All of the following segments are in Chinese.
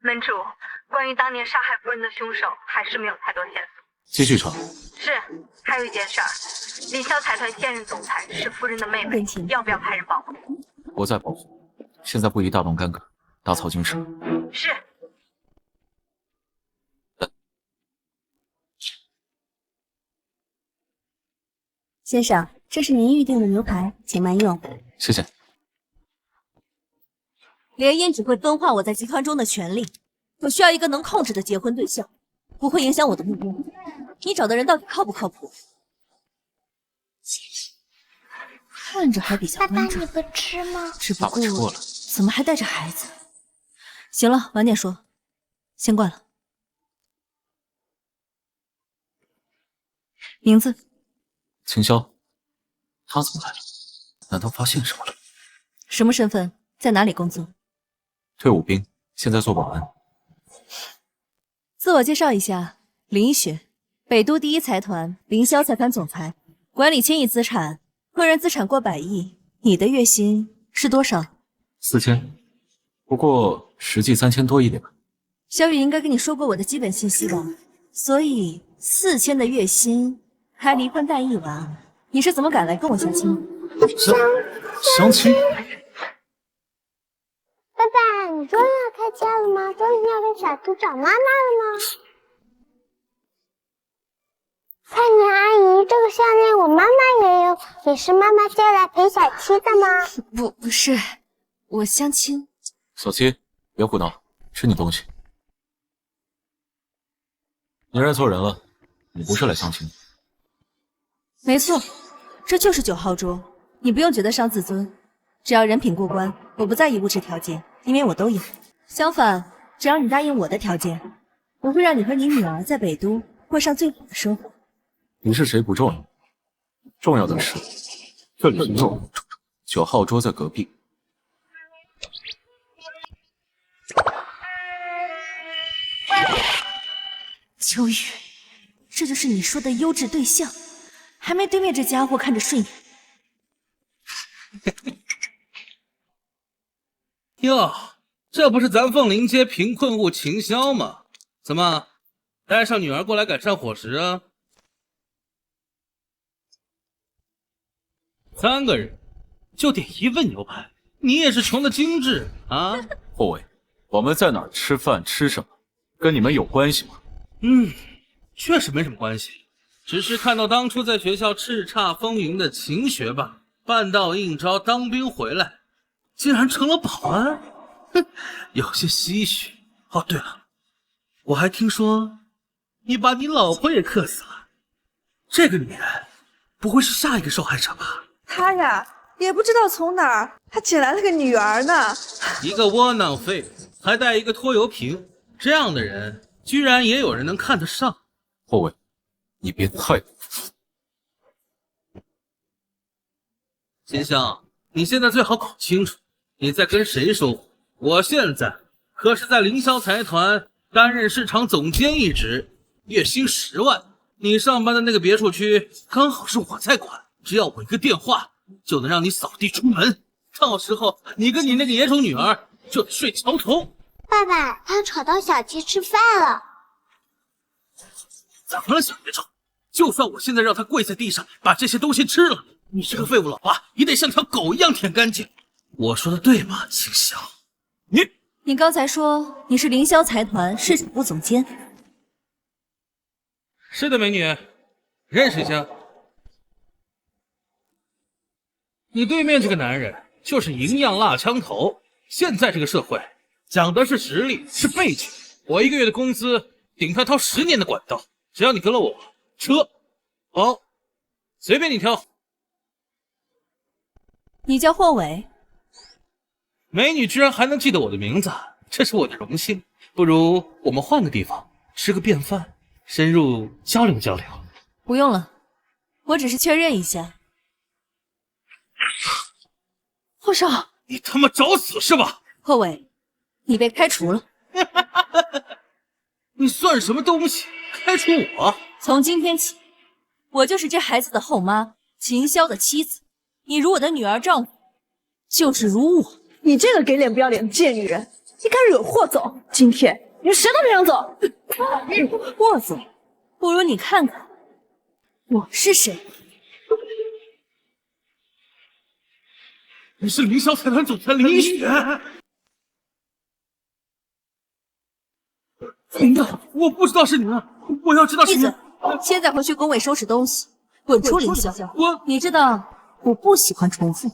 门主，关于当年杀害夫人的凶手，还是没有太多线索。继续查。是，还有一件事儿，凌霄财团现任总裁是夫人的妹妹，要不要派人保护？我在保护，现在不宜大动干戈，打草惊蛇。是。先生，这是您预定的牛排，请慢用。谢谢。联姻只会分化我在集团中的权力，我需要一个能控制的结婚对象，不会影响我的目标。你找的人到底靠不靠谱？看着还比较端正。爸爸，你不吃吗？只不过吃过了，怎么还带着孩子？行了，晚点说，先挂了。名字？秦霄，他怎么来了？难道发现什么了？什么身份？在哪里工作？退伍兵，现在做保安。自我介绍一下，林一雪，北都第一财团凌霄财团总裁，管理千亿资产，个人资产过100亿。你的月薪是多少4000，不过实际3000多一点吧。小雨应该跟你说过我的基本信息吧？所以4000的月薪，还离婚带一娃，你是怎么敢来跟我相亲？相亲？爸爸，你终于要开家了吗？终于要给小图找妈妈了吗？菜鸟阿姨，这个项链我妈妈也有，也是妈妈借来陪小七的吗？不是，我相亲。小七，别胡闹，吃你东西。你认错人了，你不是来相亲的。没错，这就是9号桌，你不用觉得伤自尊，只要人品过关，我不在意物质条件，因为我都有。相反，只要你答应我的条件，我会让你和你女儿在北都过上最好的生活。你是谁不重要，重要的是这里没有9号桌在隔壁。秋雨，这就是你说的优质对象，还没对面这家伙看着顺眼。哟，这不是咱凤林街贫困户秦霄吗？怎么，带上女儿过来改善伙食啊？3个人就点1份牛排，你也是穷的精致啊！霍伟，我们在哪儿吃饭吃什么，跟你们有关系吗？确实没什么关系，只是看到当初在学校叱咤风云的秦学霸，半道应招当兵回来，竟然成了保安，有些唏嘘。哦，对了，我还听说你把你老婆也克死了，这个女人不会是下一个受害者吧？他呀，也不知道从哪儿还捡来了个女儿呢。一个窝囊废，还带一个拖油瓶，这样的人居然也有人能看得上。霍伟，你别太过分。秦香，你现在最好搞清楚你在跟谁说话。我现在可是在凌霄财团担任市场总监一职，月薪10万。你上班的那个别墅区刚好是我在管，只要我一个电话就能让你扫地出门。到时候你跟你那个野种女儿就得睡桥头。爸爸，他吵到小七吃饭了。怎么了，小野种？就算我现在让他跪在地上把这些东西吃了，你这个废物老爸也得像条狗一样舔干净。我说的对吗，秦霄？你刚才说你是凌霄财团市场部总监？是的，美女，认识一下。你对面这个男人就是银样蜡枪头。现在这个社会讲的是实力，是背景。我1个月的工资顶他掏10年的管道，只要你跟了我，车、包，随便你挑。你叫霍伟？美女居然还能记得我的名字，这是我的荣幸。不如我们换个地方吃个便饭，深入交流交流。不用了，我只是确认一下。霍少，你他妈找死是吧？霍伟，你被开除了。你算什么东西？开除我？从今天起，我就是这孩子的后妈，秦霄的妻子。你如我的女儿丈夫，就是如我。你这个给脸不要脸的贱女人，你敢惹霍总，今天你们谁都别想走。霍总，不如你看看我是谁。你是凌霄财团总裁林雪。领导，我不知道是你们，我要知道是你。闭嘴！现在回去工位收拾东西，滚出凌霄。你知道我不喜欢重复。哇，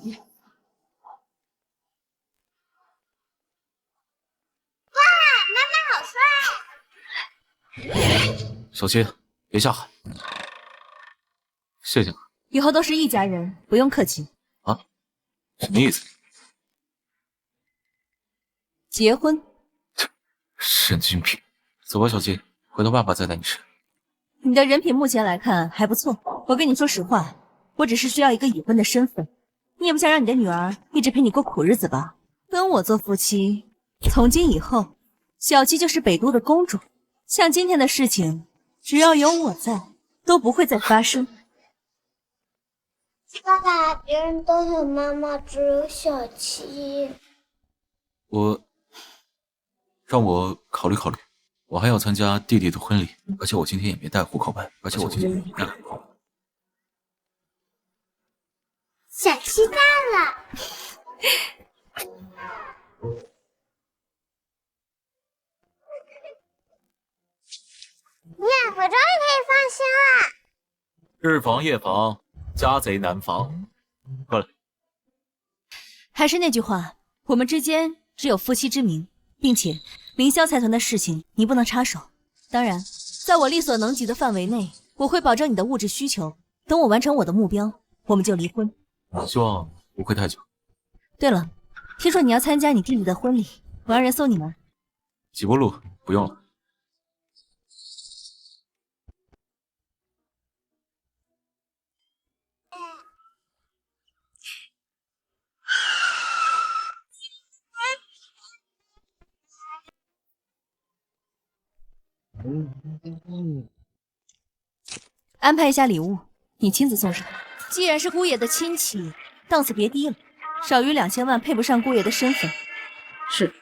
妈妈好帅！小心，别下海。谢谢了。以后都是一家人，不用客气。啊？什么意思？结婚。神经病。走吧，小金，回头爸爸再带你吃。你的人品目前来看还不错，我跟你说实话，我只是需要一个已婚的身份。你也不想让你的女儿一直陪你过苦日子吧？跟我做夫妻，从今以后，小七就是北都的公主。像今天的事情，只要有我在，都不会再发生。爸爸，别人都有妈妈，只有小七。让我考虑考虑。我还要参加弟弟的婚礼，而且我今天也没带户口本，小七大了，耶！我终于可以放心了。日防夜防，家贼难防。过来。还是那句话，我们之间只有夫妻之名，并且凌霄财团的事情你不能插手。当然，在我力所能及的范围内，我会保证你的物质需求。等我完成我的目标，我们就离婚。希望不会太久。对了，听说你要参加你弟弟的婚礼，我让人送你们。几步路，不用了。安排一下礼物，你亲自送上。既然是姑爷的亲戚，档次别低了，少于2000万配不上姑爷的身份。是。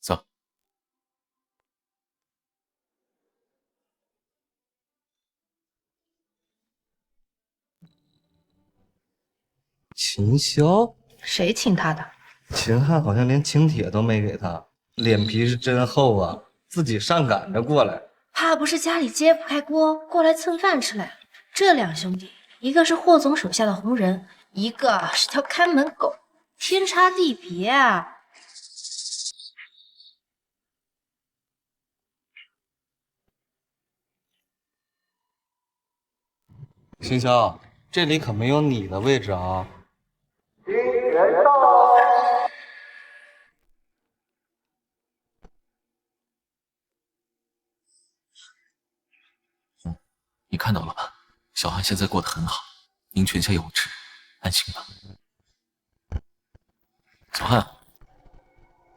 走。秦霄？谁请他的？秦汉好像连请帖都没给他，脸皮是真厚啊，自己上赶着过来。怕不是家里揭不开锅，过来蹭饭吃来了。这两兄弟，一个是霍总手下的红人，一个是条看门狗，天差地别啊！秦霄，这里可没有你的位置啊！你看到了吧？小汉现在过得很好，您泉下有知，安心吧。小汉，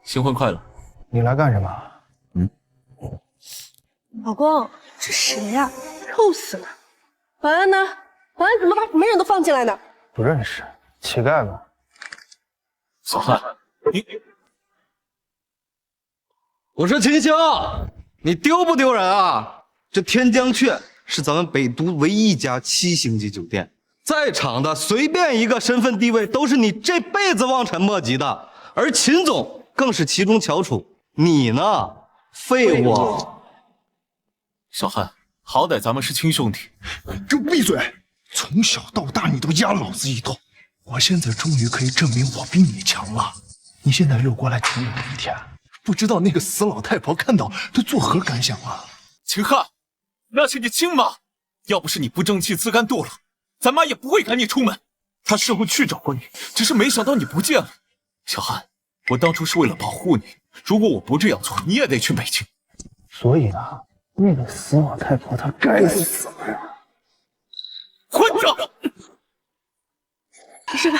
新婚快乐！你来干什么？老公，这谁呀？臭死了！保安呢？保安怎么把什么人都放进来呢？不认识，乞丐吗？小汉，你……我说秦霄，你丢不丢人啊？这天江雀是咱们北都唯一一家7星级酒店，在场的随便一个身份地位都是你这辈子望尘莫及的，而秦总更是其中翘楚。你呢，废物！小汉，好歹咱们是亲兄弟。给我闭嘴！从小到大你都压老子一头，我现在终于可以证明我比你强了。你现在溜过来请我一天，不知道那个死老太婆看到都作何感想啊？秦汉，那是你亲妈，要不是你不争气自甘堕落，咱妈也不会赶你出门。她事后去找过你，只是没想到你不见了。小汉，我当初是为了保护你，如果我不这样做，你也得去北京。所以呢，那个死老太婆她该死！混账！是吧？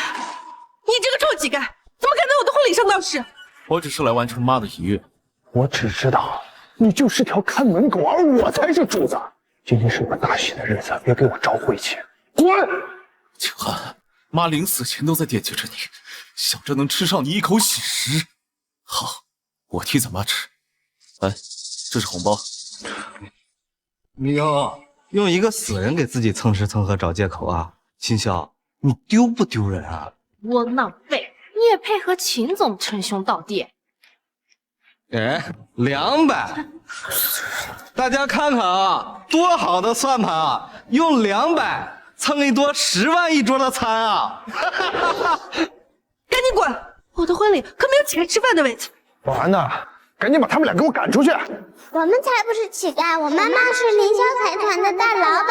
你这个臭乞丐，怎么敢在我的婚礼上闹事？我只是来完成妈的遗愿，我只知道你就是条看门狗，而我才是主子。今天是个大喜的日子，别给我招晦气，滚！清寒，妈临死前都在惦记着你，想着能吃上你一口喜食。好，我替咱妈吃。来，这是红包。用一个死人给自己蹭吃蹭喝找借口啊！秦霄，你丢不丢人啊？窝囊废，你也配和秦总称兄道弟？哎，200，大家看看啊，多好的算盘啊！用200蹭一桌10万一桌的餐啊！赶紧滚！我的婚礼可没有乞丐吃饭的位子。保安呢？赶紧把他们俩给我赶出去！我们才不是乞丐，我妈妈是凌霄财团的大老板。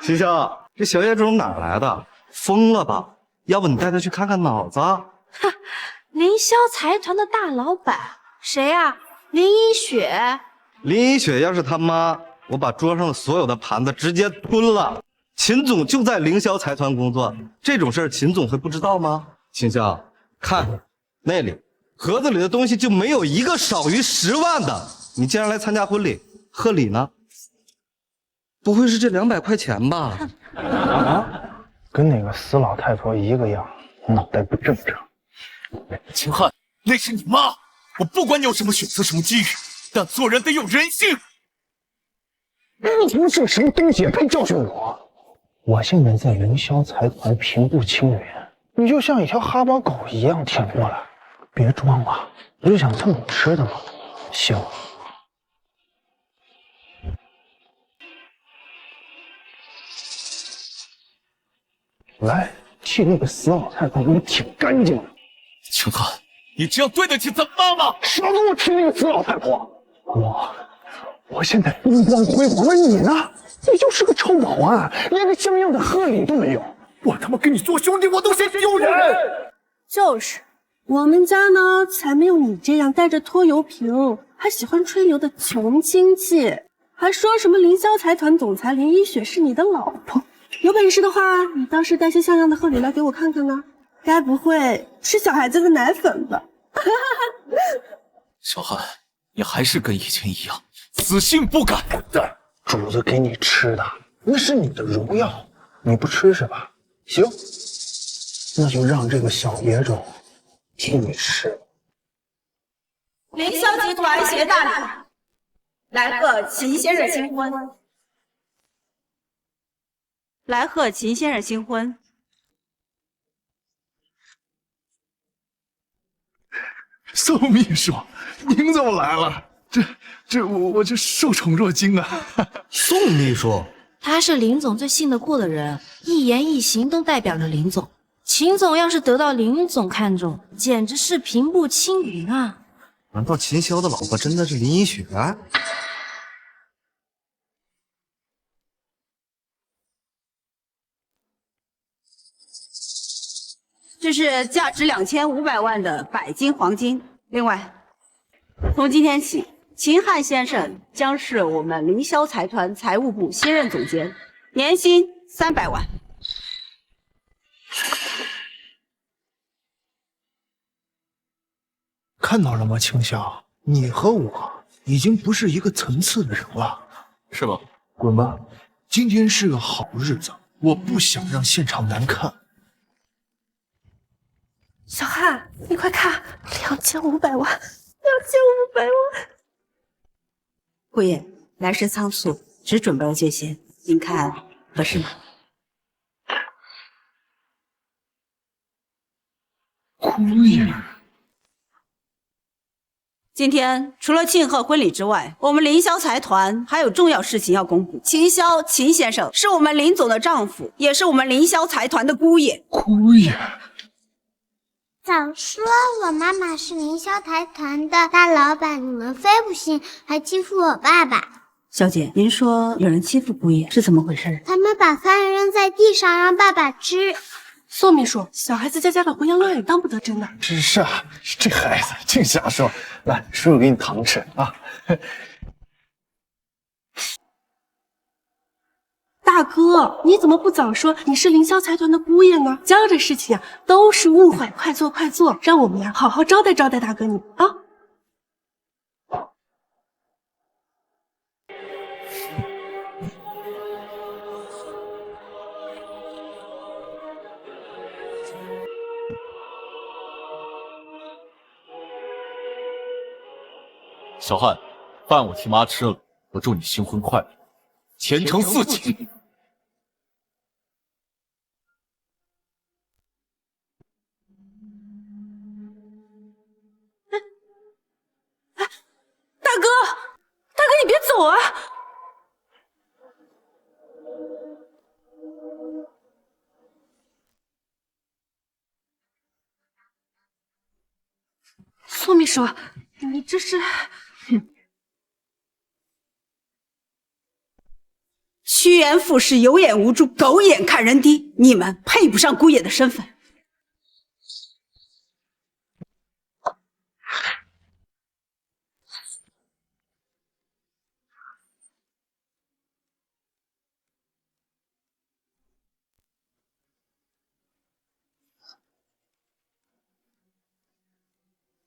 秦霄，这小野种哪来的？疯了吧？要不你带他去看看脑子？哈，凌霄财团的大老板谁啊？林一雪。林一雪要是他妈，我把桌上的所有的盘子直接吞了。秦总就在凌霄财团工作，这种事儿秦总会不知道吗？秦霄，看那里，盒子里的东西就没有一个少于10万的。你既然来参加婚礼，贺礼呢？不会是这200块钱吧？啊，跟那个死老太婆一个样，脑袋不正常。秦汉，那是你妈，我不管你有什么选择，什么机遇，但做人得有人性。你是个什么东西也配教训我？我现在在凌霄财团平步青云，你就像一条哈巴狗一样舔过来，别装了，不是想蹭我吃的吗？行。来，替那个死老太婆给我舔干净了。秦汉，你这样对得起咱妈吗？少给我提那个死老太婆！我现在风光辉煌，而你呢？你就是个臭保安，连个像样的贺礼都没有。我他妈跟你做兄弟，我都嫌丢人。就是，我们家呢才没有你这样带着拖油瓶，还喜欢吹牛的穷亲戚，还说什么凌霄财团总裁林一雪是你的老婆。有本事的话，你倒是带些像样的贺礼来给我看看呢。该不会是小孩子的奶粉吧？小汉，你还是跟以前一样，死性不改的。主子给你吃的，那是你的荣耀，你不吃是吧？行，那就让这个小野种替你吃。凌霄集团携大礼，来贺秦先生新婚。来贺秦先生新婚。宋秘书，您怎么来了？我这受宠若惊啊！宋秘书，他是林总最信得过的人，一言一行都代表着林总。秦总要是得到林总看中，简直是平步青云啊！难道秦霄的老婆真的是林一雪？这是价值2500万的白金黄金。另外，从今天起，秦汉先生将是我们凌霄财团财务部新任总监，年薪300万。看到了吗，青霄，你和我已经不是一个层次的人了，是吗？滚吧！今天是个好日子，我不想让现场难看。小汉，你快看，2500万，2500万！顾爷，来时仓促，只准备了这些，您看合适吗？顾爷，今天除了庆贺婚礼之外，我们凌霄财团还有重要事情要公布。秦霄秦先生是我们林总的丈夫，也是我们凌霄财团的姑爷。姑爷。早说我妈妈是凌霄财团的大老板，你们非不信，还欺负我爸爸。小姐，您说有人欺负姑爷是怎么回事？他们把饭扔在地上让爸爸吃。宋秘书，小孩子家的胡言乱语当不得真的。是啊，这孩子净瞎说。来，叔叔给你糖吃啊。大哥，你怎么不早说你是凌霄财团的姑爷呢？家这事情啊，都是误会，快坐快坐，让我们呀好好招待招待大哥你啊。小汉，饭我替妈吃了，我祝你新婚快乐，前程似锦。大哥，大哥，你别走啊！苏秘书，你这是……趋炎附势，有眼无珠，狗眼看人低，你们配不上姑爷的身份。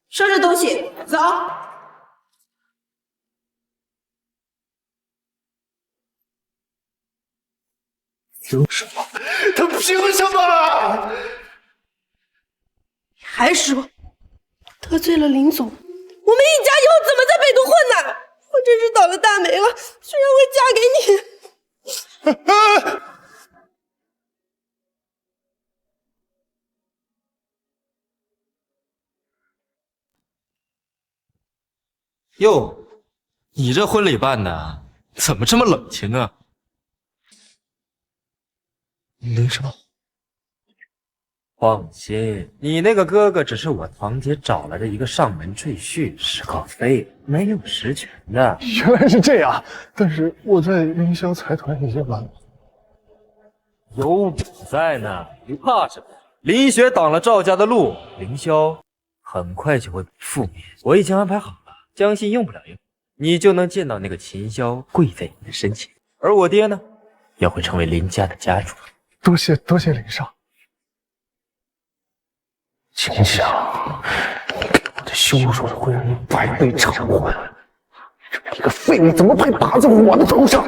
收拾东西，走。凭什么？他凭什么？还说得罪了林总，我们一家以后怎么在北都混呢？我真是倒了大霉了，居然会嫁给你！哟，你这婚礼办的怎么这么冷清啊？林少，放心，你那个哥哥只是我堂姐找来的一个上门赘婿，是个废物，没有实权的。原来是这样，但是我在凌霄财团已经完了。有我在呢，你怕什么？林雪挡了赵家的路，凌霄很快就会被覆灭。我已经安排好了，江信用不了一会儿，你就能见到那个秦霄跪在你的身前，而我爹呢，也会成为林家的家主。多谢林少。秦香，你给我的羞辱会让你百倍偿还。这么一个废物，怎么配打在我的头上？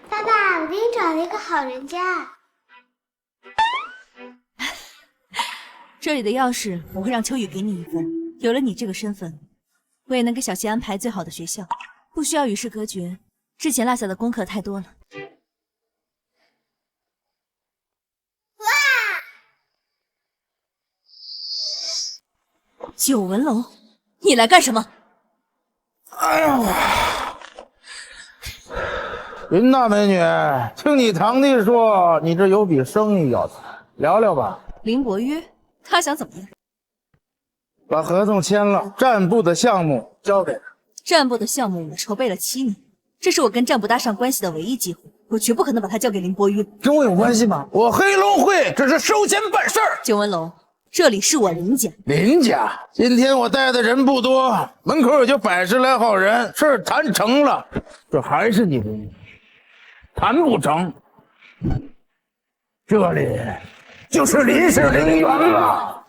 爸爸，我给你找了一个好人家。这里的钥匙我会让秋雨给你一份。有了你这个身份，我也能给小希安排最好的学校，不需要与世隔绝。之前落下的功课太多了。九纹龙，你来干什么？哎呀，林大美女，听你堂弟说你这有笔生意要谈，聊聊吧。林伯约，他想怎么样？把合同签了，战部的项目交给他。战部的项目我筹备了7年，这是我跟战部搭上关系的唯一机会，我绝不可能把它交给林伯约。跟我有关系吗？我黑龙会只是收钱办事儿。九纹龙，这里是我林家。林家，今天我带的人不多，门口也就100来号人，事儿谈成了，这还是你林家，谈不成，这里就是林氏陵园了。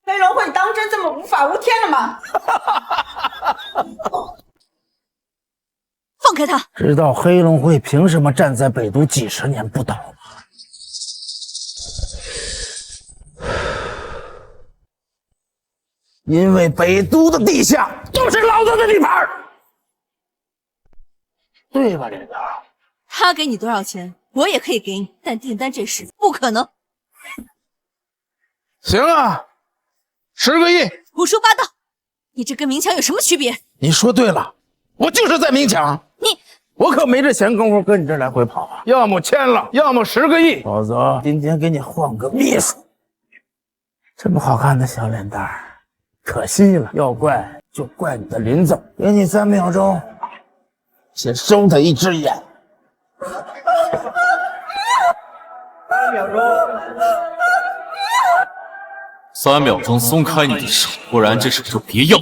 黑龙会当真这么无法无天了吗？放开他！知道黑龙会凭什么站在北都几十年不倒吗？因为北都的地下都是老子的地盘，对吧，林子？他给你多少钱，我也可以给你，但订单这事不可能。行啊，10个亿。胡说八道！你这跟明抢有什么区别？你说对了，我就是在明抢。我可没这闲工夫跟你这来回跑啊！要么签了，要么10个亿，否则今天给你换个秘书。这么好看的小脸蛋儿，可惜了。要怪就怪你的林总，给你3秒钟，先收他一只眼。3秒钟。3秒钟松开你的手，不然这手就别要。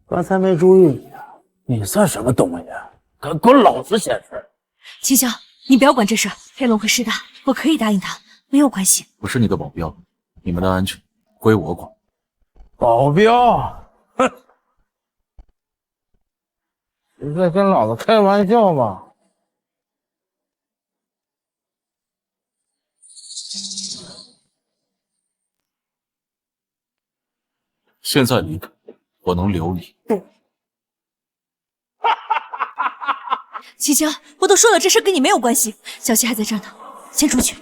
刚才没注意你啊，你算什么东西啊？敢管老子闲事？秦霄，你不要管这事，黑龙会师大，我可以答应他，没有关系。我是你的保镖，你们的安全归我管。保镖？哼！你在跟老子开玩笑吗？现在离开，我能留你。秦霄，我都说了，这事跟你没有关系。小七还在这儿呢，先出去。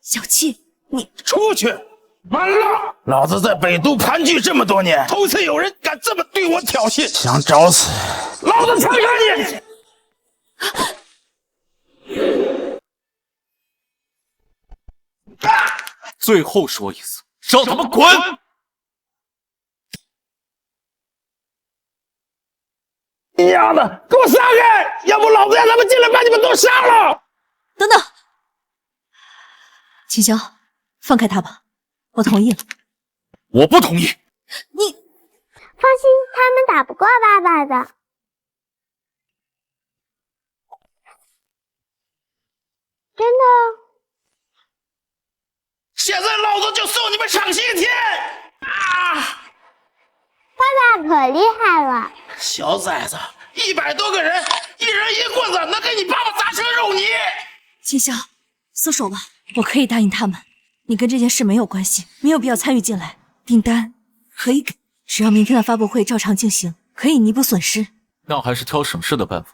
小七，你出去！完了！老子在北都盘踞这么多年，头次有人敢这么对我挑衅，想找死，老子看看你！最后说一次，让他们滚！你丫的，给我撒开！要不老子让他们进来把你们都杀了！等等，秦霄，放开他吧，我同意了。我不同意。你放心，他们打不过爸爸的。真的？现在老子就送你们上西天！啊！爸爸可厉害了。小崽子，100多个人，一人一棍子，能给你爸爸砸成肉泥！秦霄，松手吧，我可以答应他们，你跟这件事没有关系，没有必要参与进来。订单可以给，只要明天的发布会照常进行，可以弥补损失。那还是挑省事的办法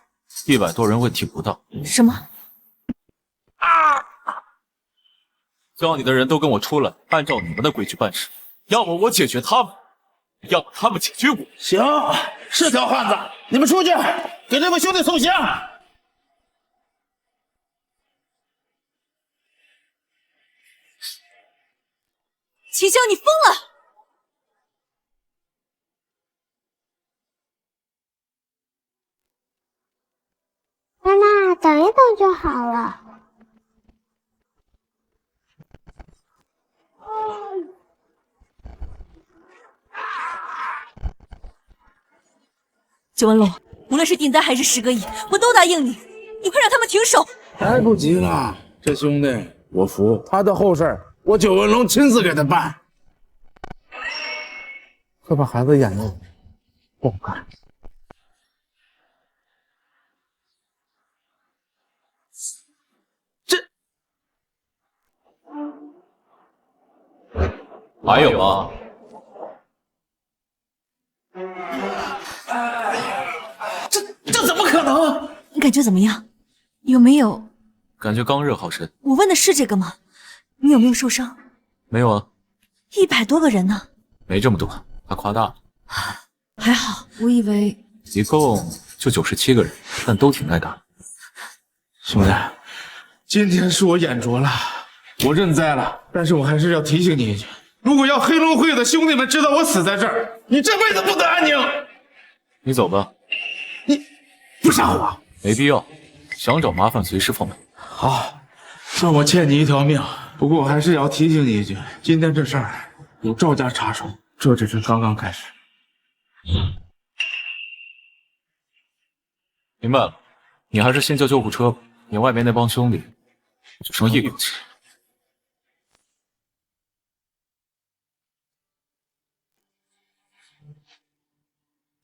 ，100多人问题不大。什么？叫你的人都跟我出来，按照你们的规矩办事，要么我解决他们，要么他们解决我。行，是条汉子，你们出去给这位兄弟送行。秦霄，你疯了！妈妈，等一等就好了。九纹龙，无论是订单还是10个亿，我都答应你。你快让他们停手！来不及了，这兄弟我服，他的后事我九纹龙亲自给他办。快把孩子演了，不好看。还有吗？这怎么可能？你感觉怎么样？有没有？感觉刚热好身。我问的是这个吗？你有没有受伤？没有啊。100多个人呢。没这么多，他夸大了。还好，我以为一共就97个人，但都挺耐打。兄弟，今天是我眼拙了，我认栽了。但是我还是要提醒你一句，如果要黑龙会的兄弟们知道我死在这儿，你这辈子不得安宁。你走吧。你不杀我？没必要，想找麻烦随时放门。好，算我欠你一条命。不过我还是要提醒你一句，今天这事儿有赵家插手，这只是刚刚开始。明白了，你还是先叫救护车吧。你外面那帮兄弟只剩一口气。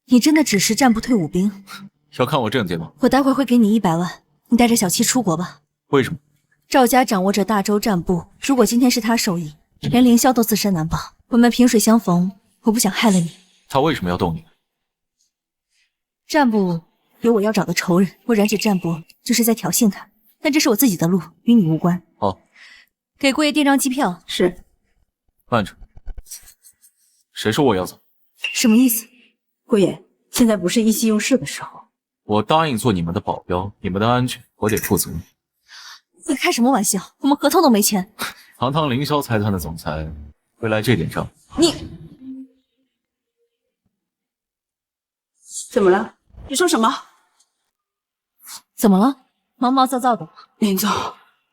你真的只是战部退伍兵？要看我证件吗？我待会会给你100万，你带着小七出国吧。为什么？赵家掌握着大州战部，如果今天是他受益，连凌霄都自身难保。我们萍水相逢，我不想害了你。他为什么要动你？战部有我要找的仇人，我染指战部就是在挑衅他。但这是我自己的路，与你无关。好，给姑爷订张机票。是。慢着，谁说我要走？什么意思？姑爷，现在不是意气用事的时候。我答应做你们的保镖，你们的安全我得负责。你开什么玩笑？我们合同都没签。堂堂凌霄财团的总裁会来这点账？你怎么了？你说什么？怎么了？毛毛躁躁的。林总，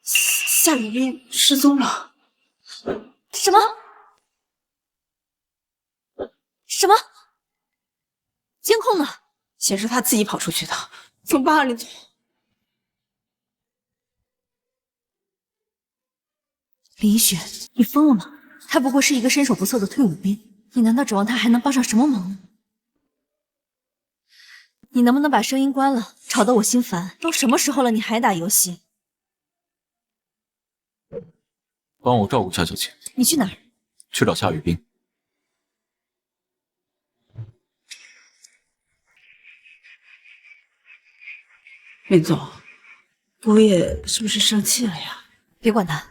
夏雨冰失踪了。什么？什么？监控呢？显示他自己跑出去的。怎么办啊，林总？林一雪，你疯了吗？他不过是一个身手不错的退伍兵，你难道指望他还能帮上什么忙呢？你能不能把声音关了？吵得我心烦。都什么时候了，你还打游戏？帮我照顾夏小姐。你去哪儿？去找夏雨冰。林总，姑爷是不是生气了呀？别管他，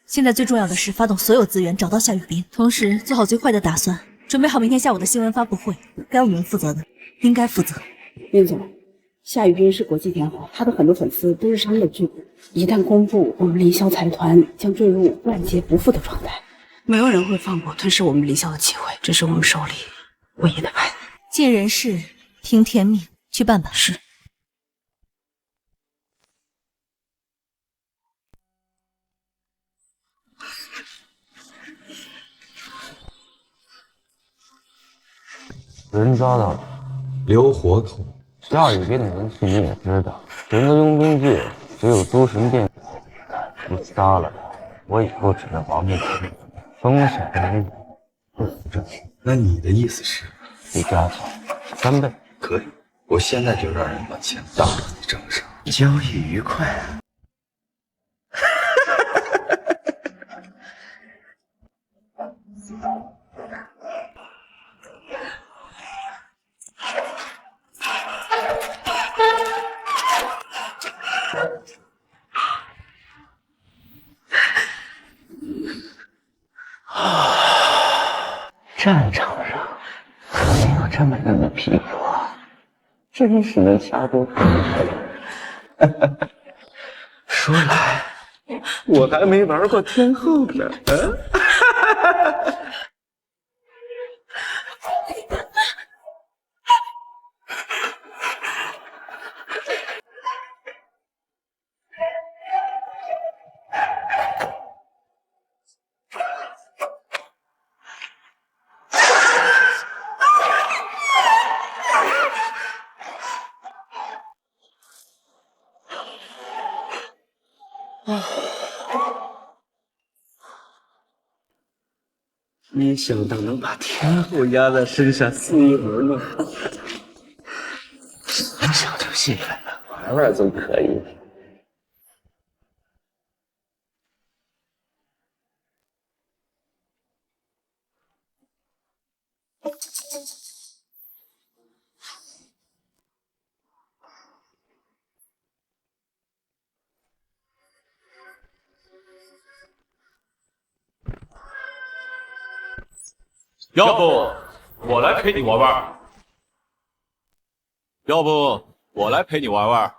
现在最重要的是发动所有资源找到夏雨冰，同时做好最坏的打算，准备好明天下午的新闻发布会。该我们负责的，应该负责。林总，夏雨冰是国际天后，她的很多粉丝都是商业巨贾，一旦公布，我们凌霄财团将坠入万劫不复的状态，没有人会放过吞噬我们凌霄的机会，这是我们手里唯一的牌。尽人事，听天命，去办吧。是。人抓到了，留活口。夏雨冰的人气你也知道，整个佣兵界只有诸神殿不杀了他，我以后只能亡命天子，封赏人不服正。那你的意思是，比加钱3倍？可以，我现在就让人把钱打到你账上。交易愉快。战场上可没有这么嫩的皮肤啊，真是能掐住。说来，我还没玩过天后呢。没想到能把天后压在身上肆意玩弄，想想就兴奋了。玩玩总可以。要不我来陪你玩玩？要不我来陪你玩玩？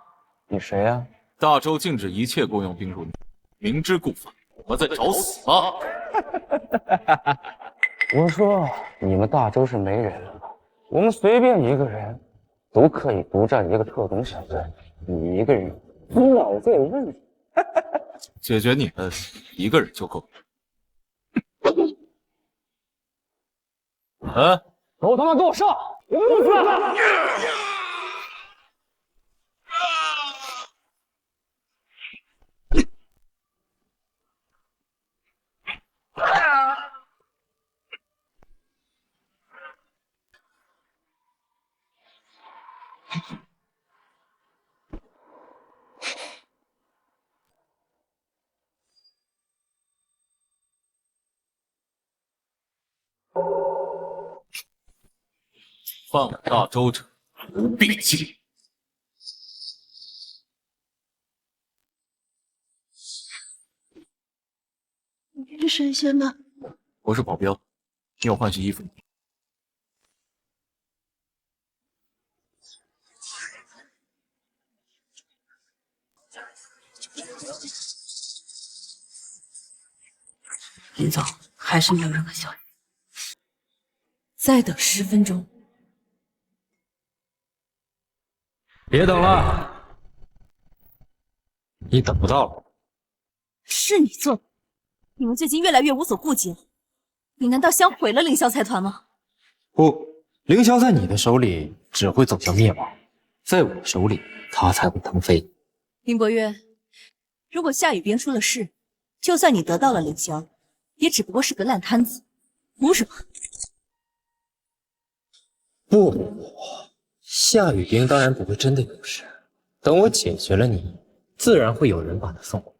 你谁呀？大周禁止一切雇佣兵入内，明知故犯，我在找死吗？我说你们大周是没人了吧？我们随便一个人都可以独占一个特种小队，你一个人，你脑子有问题。解决你们一个人就够。都他妈给我上！犯我大周者，无必击。你是神仙吗？我是保镖，你有换洗衣服吗？林总，还是没有任何消息。再等10分钟。别等了，你等不到了。是你做的，你们最近越来越无所顾忌了。你难道想毁了凌霄财团吗？不，凌霄在你的手里只会走向灭亡，在我手里他才会腾飞。林伯约，如果夏雨冰出了事，就算你得到了凌霄，也只不过是个烂摊子，图什么？不，夏雨冰当然不会真的有事。等我解决了你，自然会有人把他送回。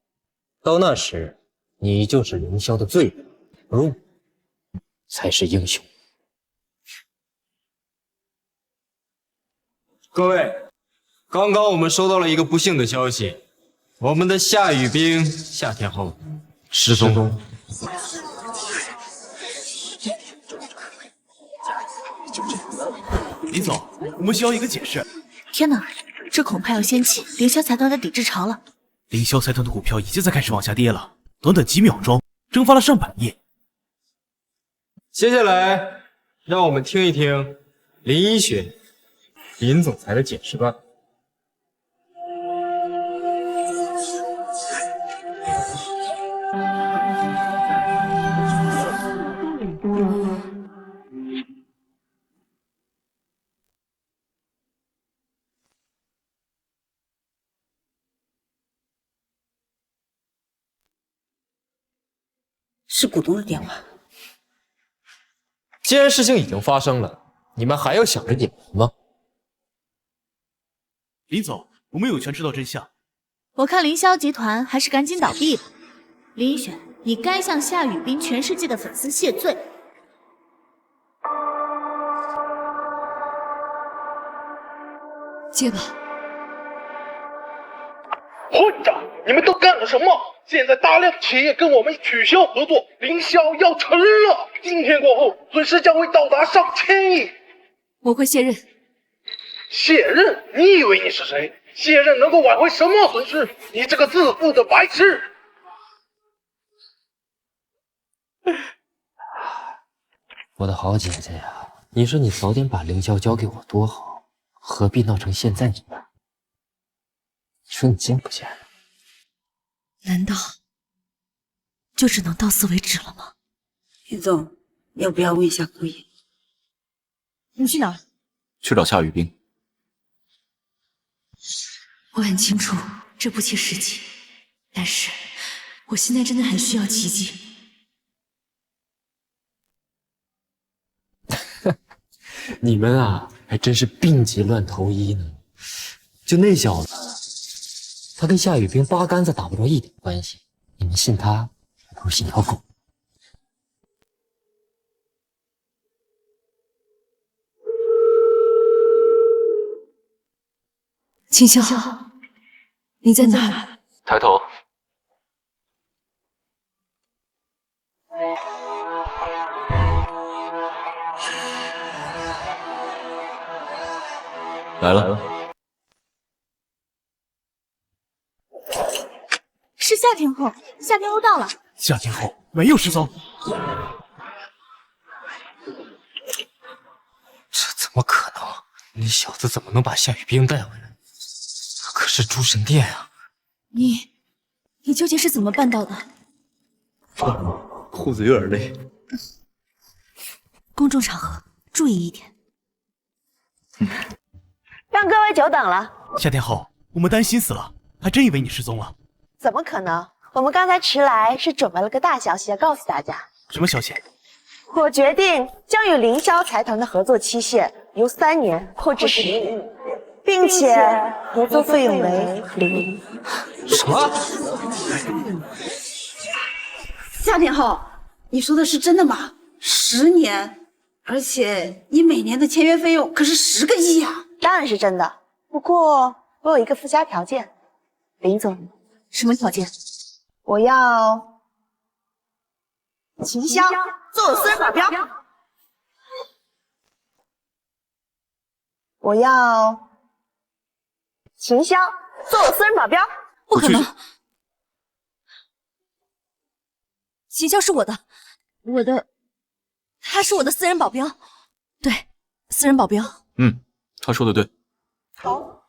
到那时，你就是凌霄的罪人，而我才是英雄。各位，刚刚我们收到了一个不幸的消息，我们的夏雨冰夏天后失踪。李总，我们需要一个解释。天哪，这恐怕要掀起凌霄财团的抵制潮了。凌霄财团的股票已经在开始往下跌了，短短几秒钟蒸发了上百亿。接下来，让我们听一听林一雪林总裁的解释吧。是股东的电话。既然事情已经发生了，你们还要想着隐瞒吗？林总，我们有权知道真相。我看凌霄集团还是赶紧倒闭吧。林一雪，你该向夏雨冰全世界的粉丝谢罪。接吧。混账！你们都干了什么？现在大量企业跟我们取消合作，凌霄要沉了。今天过后，损失将会到达上千亿。我会卸任。卸任？你以为你是谁？卸任能够挽回什么损失？你这个自负的白痴！我的好姐姐呀，你说你早点把凌霄交给我多好，何必闹成现在这样？你说你贱不贱？难道就只能到此为止了吗？林总，要不要问一下顾影？你去哪儿？去找夏雨冰。我很清楚这不切实际，但是我现在真的很需要奇迹。你们啊，还真是病急乱投医呢。就那小子，他跟夏雨冰八竿子打不着一点关系，你们信他，不如信条狗。秦霄，你在哪？抬头。来了。是夏天后，夏天后到了。夏天后没有失踪。这怎么可能？那小子怎么能把夏雨冰带回来？可是诸神殿啊！你究竟是怎么办到的？裤子有点累。公众场合注意一点。让各位久等了。夏天后，我们担心死了，还真以为你失踪了。怎么可能？我们刚才迟来是准备了个大消息要告诉大家。什么消息？我决定将与凌霄财团的合作期限由3年扩至10年，并且合作费用为0。什么？夏天后，你说的是真的吗？10年，而且你每年的签约费用可是10个亿啊！当然是真的，不过我有一个附加条件。林总，什么条件？我要秦霄做我私人保镖。我要秦霄做我私人保镖。不可能！秦霄是我的，他是我的私人保镖。对，私人保镖。他说的对。好，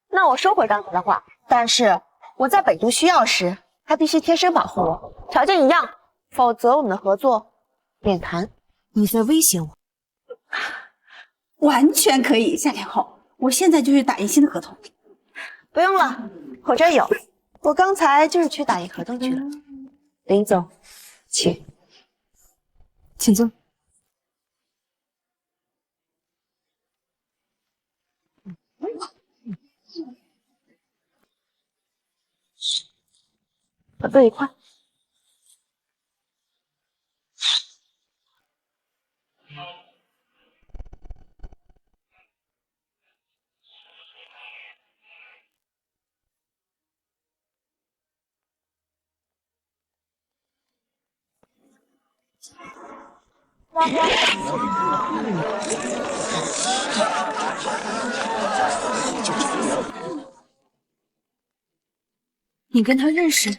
那我收回刚才的话，但是我在北都需要时，还必须贴身保护我，条件一样，否则我们的合作免谈。你在威胁我？完全可以。夏天后，我现在就去打印新的合同。不用了，我这有。我刚才就是去打印合同去了。林总，请。请坐。合作愉快。你跟他认识？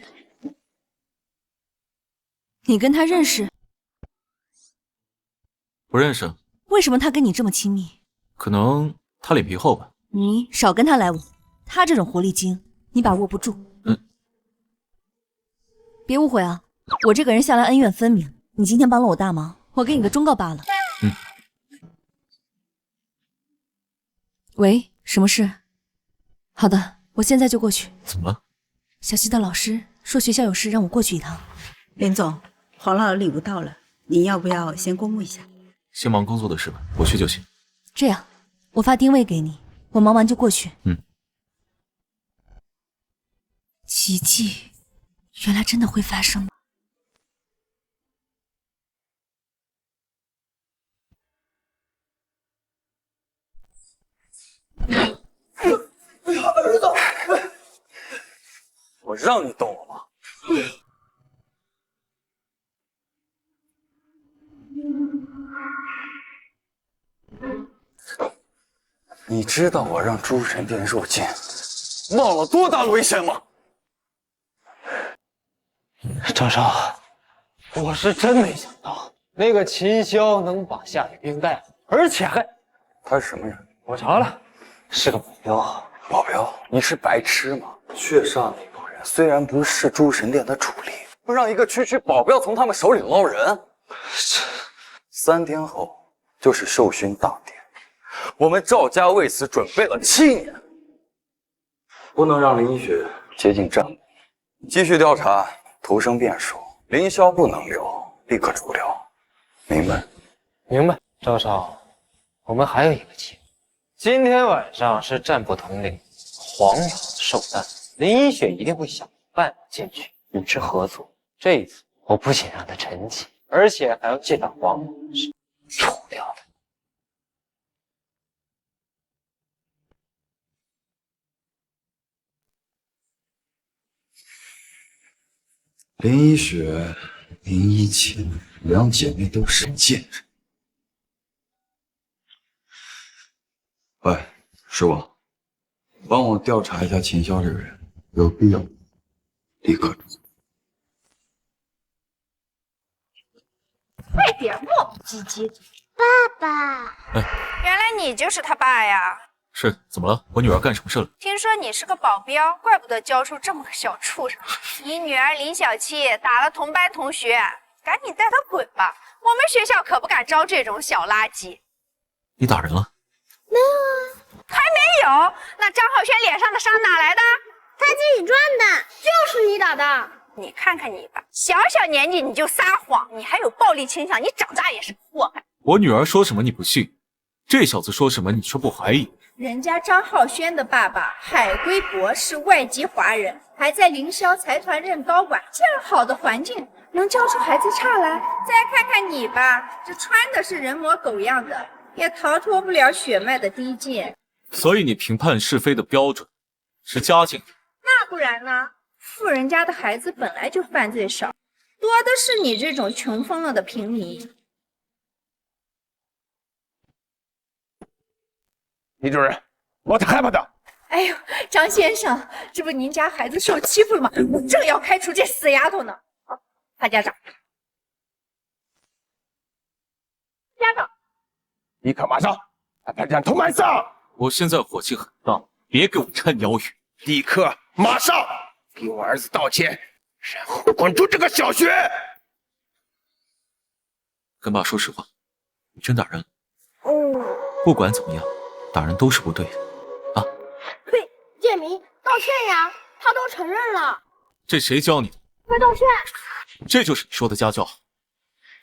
你跟他认识？不认识。为什么他跟你这么亲密？可能他脸皮厚吧。你少跟他来往，他这种活力精，你把握不住。别误会啊，我这个人向来恩怨分明。你今天帮了我大忙，我给你个忠告罢了。喂，什么事？好的，我现在就过去。怎么了？小溪的老师说学校有事，让我过去一趟。林总，黄老的礼物到了，您要不要先公布一下？先忙工作的事吧，我去就行。这样，我发定位给你，我忙完就过去。奇迹，原来真的会发生吗？儿子，我让你动我吗？你知道我让诸神殿入境冒了多大的危险吗？张少，我是真没想到那个秦霄能把夏雨冰带回，而且还……他是什么人？我查了，是个保镖。保镖？你是白痴吗？雀上那帮人虽然不是诸神殿的主力，不让一个区保镖从他们手里捞人。3天后就是授勋当天，我们赵家为此准备了7年，不能让林雪接近战果。继续调查，徒生变数，林霄不能留，立刻除掉，明白？明白。赵少，我们还有一个计划。今天晚上是战不统领黄老寿诞，林一雪一定会想办法进去与之合作。这一次，我不仅让他沉寂，而且还要借到黄老的手除掉他。林一雪、林一晴两姐妹都是贱人。喂，师傅，帮我调查一下秦霄这个人，有必要立刻处。快点，磨磨唧唧的。爸爸，原来你就是他爸呀！是，怎么了？我女儿干什么事了？听说你是个保镖，怪不得教出这么个小畜生。你女儿林小七打了同班同学，赶紧带她滚吧！我们学校可不敢招这种小垃圾。你打人了？没有啊，还没有？那张浩轩脸上的伤哪来的？他自己赚的，就是你打的。你看看你吧，小小年纪你就撒谎，你还有暴力倾向，你长大也是祸害。我女儿说什么你不信，这小子说什么你却不怀疑。人家张浩轩的爸爸海归博士，外籍华人，还在凌霄财团任高管，这样好的环境能教出孩子差来？再看看你吧，这穿的是人模狗样的，也逃脱不了血脉的低贱。所以你评判是非的标准是家境。那不然呢？富人家的孩子本来就犯罪少，多的是你这种穷疯了的平民。李主任，我才害怕的。哎呦，张先生，这不您家孩子受欺负了吗？我正要开除这死丫头呢。啊，他家长，家长，立刻马上把他斩头埋葬！我现在火气很大，别给我掺鸟语。立刻马上给我儿子道歉，然后滚出这个小学！跟爸说实话，你真打人了？不管怎么样，大人都是不对的。呸！建明，道歉呀！他都承认了。这谁教你的？快道歉！这就是你说的家教？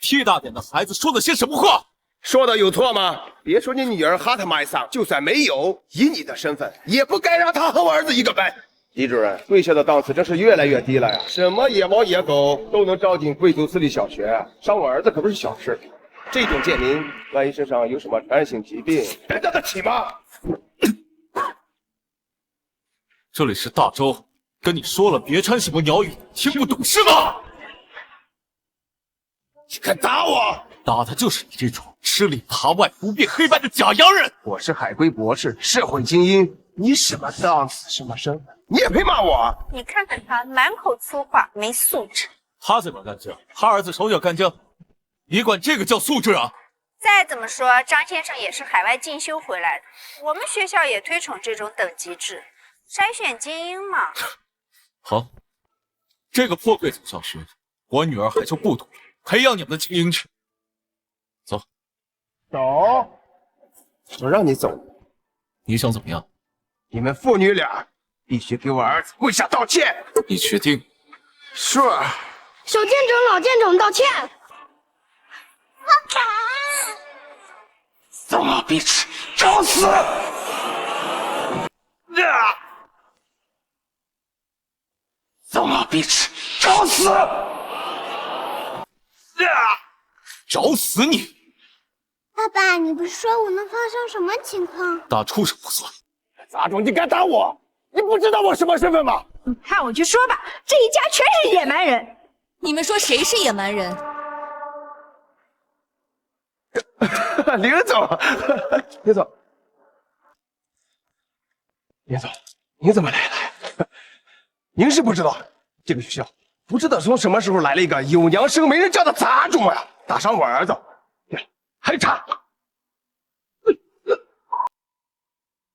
屁大点的孩子说的些什么话？说的有错吗？别说你女儿哈特麦桑，就算没有，以你的身份，也不该让她和我儿子一个班。李主任，贵校的档次真是越来越低了呀！什么野猫野狗都能招进贵族私立小学，伤我儿子可不是小事。这种贱民，万一身上有什么传染性疾病，担当得起吗？这里是大周，跟你说了别掺什么鸟语，听不懂是吗？你敢打我？打的就是你这种吃里扒外、不辨黑白的假洋人！我是海归博士，社会精英，你什么档次、什么身份，你也配骂我？你看看他，满口粗话，没素质。他怎么干净？他儿子手脚干净，你管这个叫素质啊？再怎么说，张先生也是海外进修回来的，我们学校也推崇这种等级制，筛选精英嘛。好，这个破贵族小学，我女儿还就不读了，培养你们的精英去。走，走，我让你走。你想怎么样？你们父女俩必须给我儿子跪下道歉。你确定？是。小贱种、老贱种道歉。脏老逼吃，找死！脏老逼吃，找死！找死你！爸爸，你不是说我能发生什么情况？打畜生不算。杂种，你敢打我？你不知道我什么身份吗？看我去说吧，这一家全是野蛮人。你们说谁是野蛮人？林总，林总，林总，您怎么来了？您是不知道，这个学校不知道从什么时候来了一个有娘生没人教的杂种呀，打伤我儿子，还差。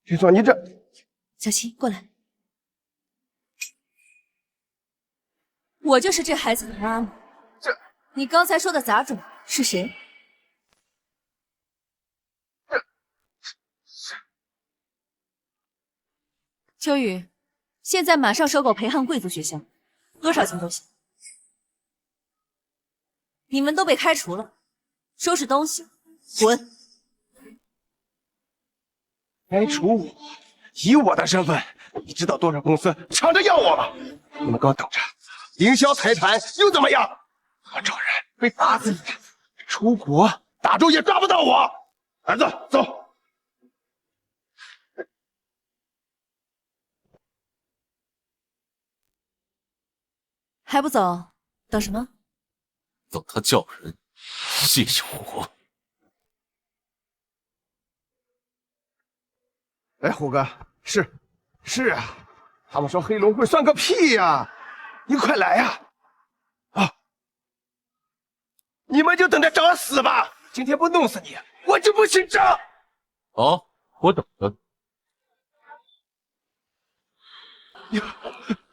林总，你这……小七，过来。我就是这孩子的妈妈。你刚才说的杂种是谁？秋雨，现在马上收购培汉贵族学校，多少钱都行。你们都被开除了，收拾东西，滚！开除我？以我的身份，你知道多少公司抢着要我吗？你们给我等着，凌霄财团又怎么样？我找人被打死一个，出国大周也抓不到我。儿子，走。还不走？等什么？等他叫人，谢谢我。哎，虎哥，是啊，他们说黑龙会算个屁呀！你快来呀！啊，你们就等着找死吧！今天不弄死你，我就不姓张。好，我等着。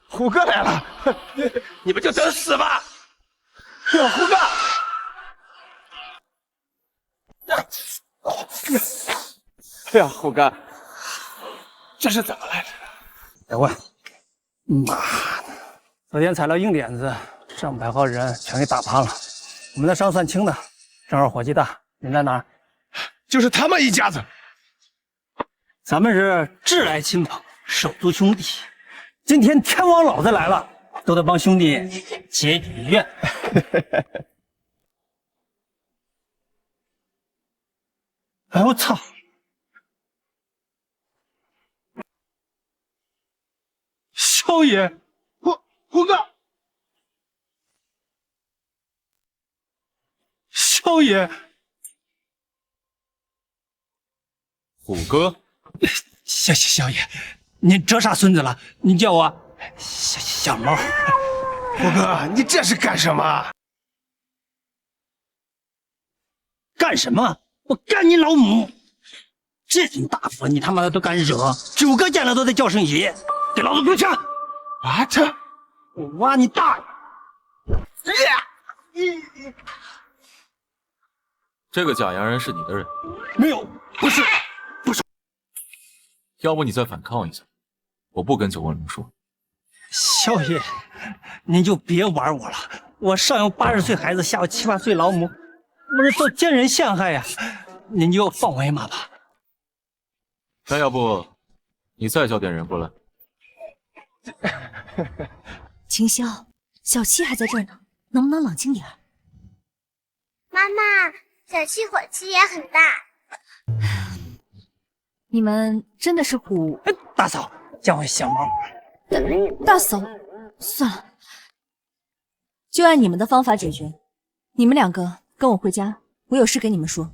虎哥来了，你们就等死吧！虎哥，哎呀，虎哥，这是怎么来着？别问，妈的！昨天踩了硬点子，上百号人全给打趴了。我们的伤算轻的，正好火气大。人在哪儿？就是他们一家子。咱们是挚爱亲朋，手足兄弟。今天天王老子来了，都得帮兄弟结遗愿。哎，我操！少爷，虎哥，少爷，虎哥，少爷，您这啥孙子了？您叫我小猫。虎哥，你这是干什么？干什么？我干你老母！这种大佛你他妈的都敢惹，9个见了都得叫声爷，给老子跪下！啊，这我挖你大爷！这个假洋人是你的人？没有，不是。要不你再反抗一下，我不跟九纹龙说。少爷，您就别玩我了。我上有80岁孩子，下有7、8岁老母，我这做奸人陷害呀！您就放我一马吧。那要不你再叫点人过来？秦霄，小七还在这儿呢，能不能冷静点儿？妈妈，小七火气也很大。你们真的是虎？大嫂，叫我小毛。大嫂，算了，就按你们的方法解决。你们2个跟我回家，我有事跟你们说。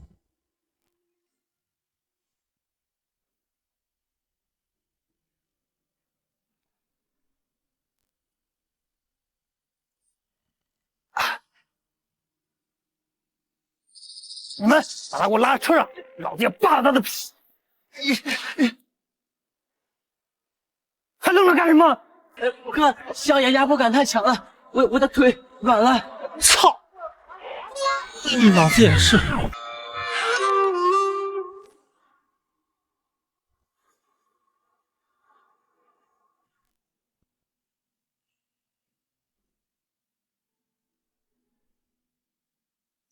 你们把他给我拉车上，老子要扒他的皮！还愣着干什么？我看萧炎压迫感太强了，我的腿软了。操！老子也是。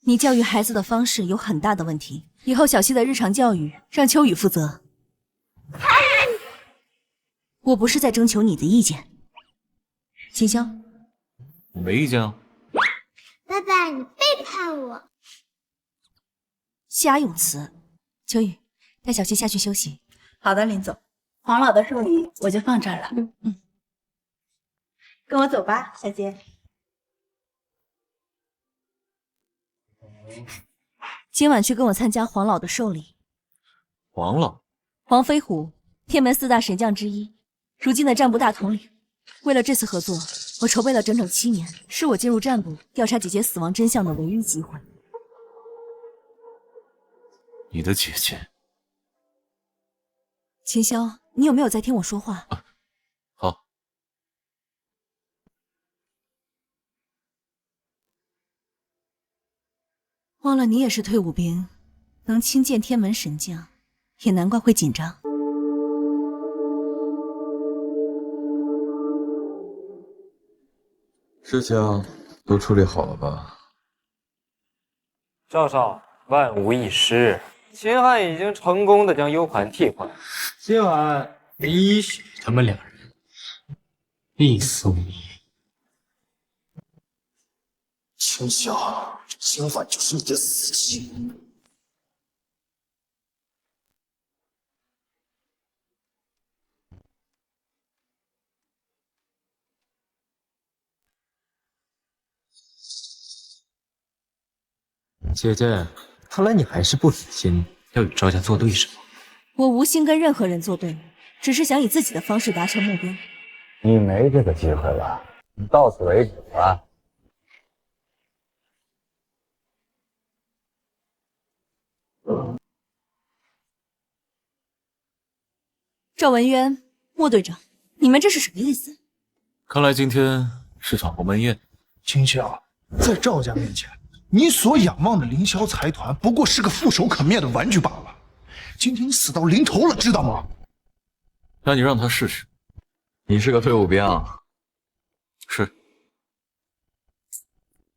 你教育孩子的方式有很大的问题，以后小溪的日常教育让秋雨负责。我不是在征求你的意见，秦霄，我没意见啊。爸爸，你背叛我！瞎用词。秋雨，带小溪下去休息。好的，林总，黄老的寿礼我就放这儿了。跟我走吧，小姐。今晚去跟我参加黄老的寿礼。黄老，黄飞虎，天门4大神将之一，如今的战部大统领。为了这次合作，我筹备了整整7年，是我进入战部调查姐姐死亡真相的唯一机会。你的姐姐？秦霄，你有没有在听我说话？好。忘了你也是退伍兵，能亲见天门神将，也难怪会紧张。事情都处理好了吧？赵少，万无一失，秦汉已经成功的将 U 盘替换，今晚李雪他们2人必死无疑。秦晓，今晚就是你的死期。姐姐，看来你还是不死心，要与赵家作对是吗？我无心跟任何人作对，只是想以自己的方式达成目标。你没这个机会了，你到此为止吧。赵文渊、莫队长，你们这是什么意思？看来今天是场鸿门宴。秦晓，在赵家面前，你所仰望的凌霄财团不过是个触手可灭的玩具罢了。今天你死到临头了，知道吗？那你让他试试。你是个退伍兵。是。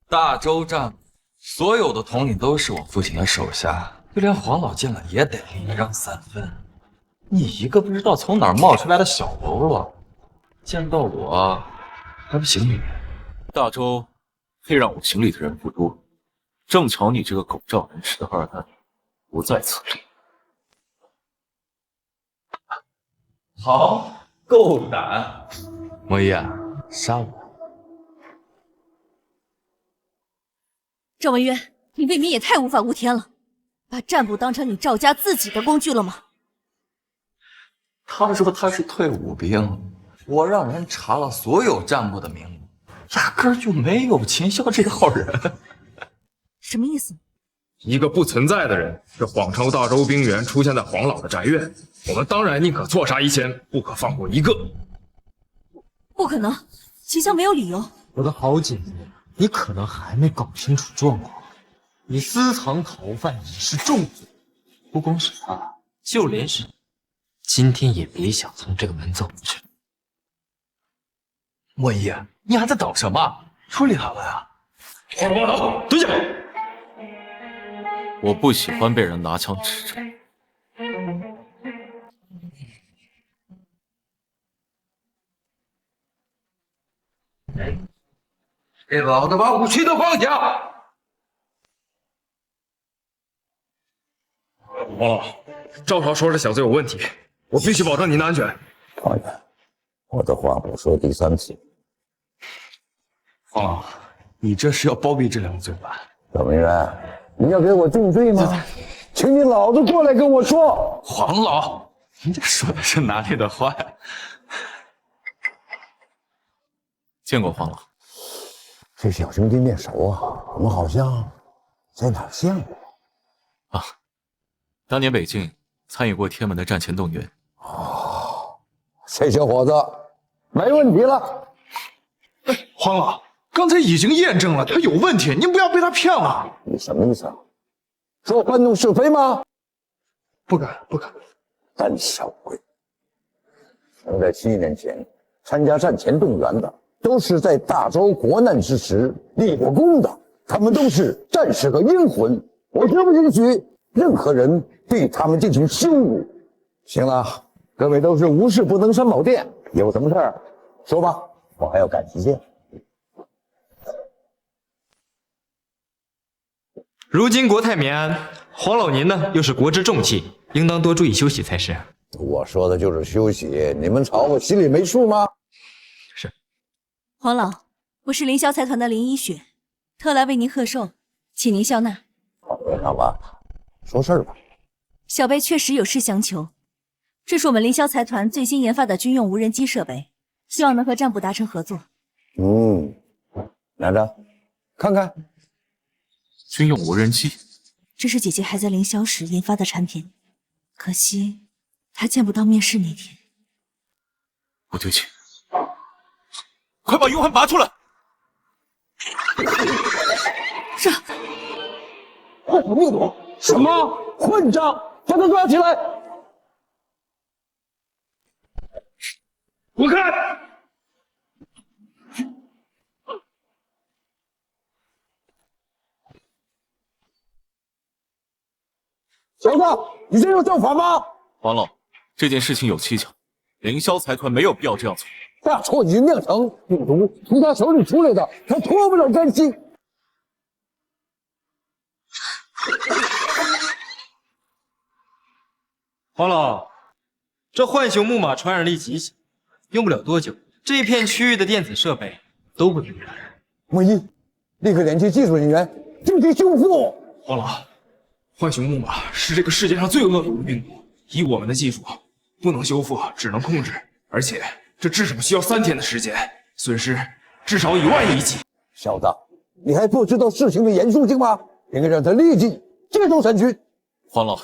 大周战所有的统领都是我父亲的手下，就连黄老见了也得礼让3分。你一个不知道从哪儿冒出来的小喽啰，见到我还不行礼？大周配让我行礼的人不多，正巧你这个狗仗人势的二蛋不在此列。好，够胆！莫一啊，杀我！赵文渊，你未免也太无法无天了，把战部当成你赵家自己的工具了吗？他说他是退伍兵，我让人查了所有战部的名录，压根儿就没有秦霄这号人。什么意思？一个不存在的人是谎称大周兵员出现在黄老的宅院，我们当然宁可错杀1000，不可放过一个。不可能，秦霄没有理由。我的好姐姐，你可能还没搞清楚状况，你私藏逃犯已是重罪，不光是他，就连是今天也别想从这个门走出去。莫一，你还在等什么？处理他们啊！蹲下！我不喜欢被人拿枪指着。给老子把武器都放下！王老，赵朝说这小子有问题，我必须保证您的安全。王爷，我的话我说第3次。黄老，你这是要包庇这2个罪犯？赵明远，你要给我定罪吗？请你老子过来跟我说。黄老，你这说的是哪里的话呀？见过黄老。这小兄弟面熟啊，我们好像在哪儿见过啊？当年北境参与过天门的战前动员。哦，这小伙子没问题了。黄老，刚才已经验证了他有问题，您不要被他骗了。你什么意思啊？说搬弄是非吗？不敢，不敢。胆小鬼！能在7年前参加战前动员的，都是在大周国难之时立过功的，他们都是战士和英魂，我绝不允许任何人对他们进行羞辱。行了，各位都是无事不登三宝殿，有什么事儿说吧，我还要赶集见。如今国泰民安，黄老您呢又是国之重器，应当多注意休息才是。我说的就是休息，你们吵我心里没数吗？是。黄老，我是凌霄财团的林一雪，特来为您贺寿，请您笑纳。好吧，说事儿吧。小辈确实有事相求，这是我们凌霄财团最新研发的军用无人机设备，希望能和战部达成合作。拿着，看看。军用无人机，这是姐姐还在凌霄时研发的产品，可惜她见不到面试那天。不对劲，快把幽魂拔出来！是。快把灭躲！什么混账！把他抓起来！滚开！小子，你这有正法吗？黄老，这件事情有蹊跷，凌霄财团没有必要这样做。大错已经酿成，病毒从他手里出来的，他脱不了干系。黄老，这浣熊木马传染力极小，用不了多久，这一片区域的电子设备都会被感染。莫一，立刻联系技术人员进行修复。黄老，浣熊木马是这个世界上最恶毒的病毒，以我们的技术，不能修复，只能控制，而且这至少需要3天的时间，损失至少以万亿计。小子，你还不知道事情的严肃性吗？应该让他立即接受审讯。黄老，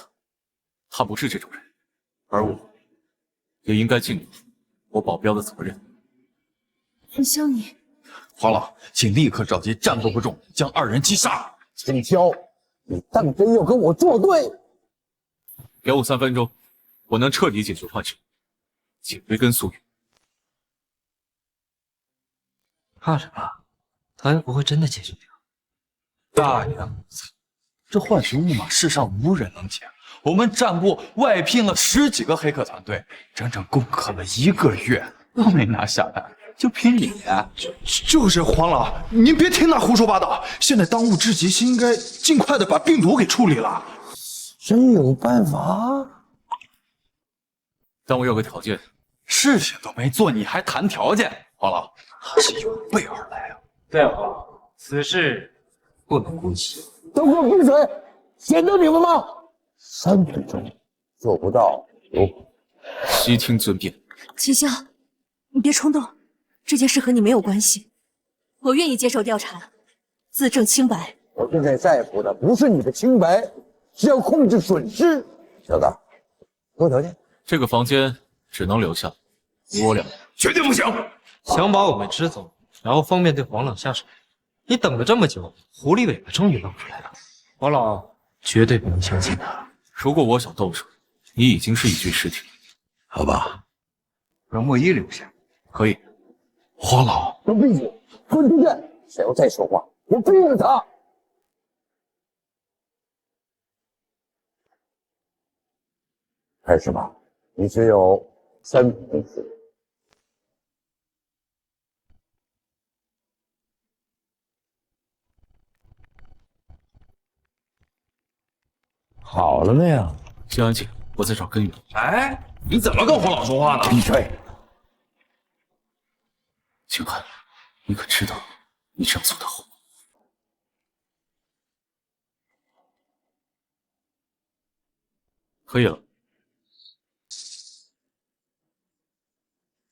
他不是这种人，而我也应该尽我保镖的责任。凌霄你，黄老，请立刻召集战斗部众，将2人击杀。凌霄，你当真要跟我作对？给我3分钟，我能彻底解决浣熊，解归根溯源。怕什么？他又不会真的解决掉。大言不惭！这浣熊木马世上无人能解，我们战部外聘了10几个黑客团队，整整攻克了1个月都没拿下来，就凭你？就是黄老，您别听他胡说八道。现在当务之急是应该尽快的把病毒给处理了。真有办法？但我有个条件。事情都没做，你还谈条件？黄老，还是有备而来啊！对黄，此事不能姑息。都给我闭嘴！显得你们吗？3分钟做不到，悉听尊便。秦霄，你别冲动，这件事和你没有关系，我愿意接受调查，自证清白。我现在在乎的不是你的清白，是要控制损失。小子，多条件。这个房间只能留下我俩。绝对不行！想把我们支走，然后方便对黄老下手。你等了这么久，狐狸尾巴终于露出来了。黄老绝对不能相信他。如果我想动手，你已经是一具尸体。好吧，让莫一留下。可以。黄老，都闭嘴，滚出去！谁要再说话，我毙了他！开始吧，你只有3分钟。好了没有？先安静，我在找根源。哎，你怎么跟黄老说话呢？闭嘴！秦寒，你可知道你这样做的后果？可以了。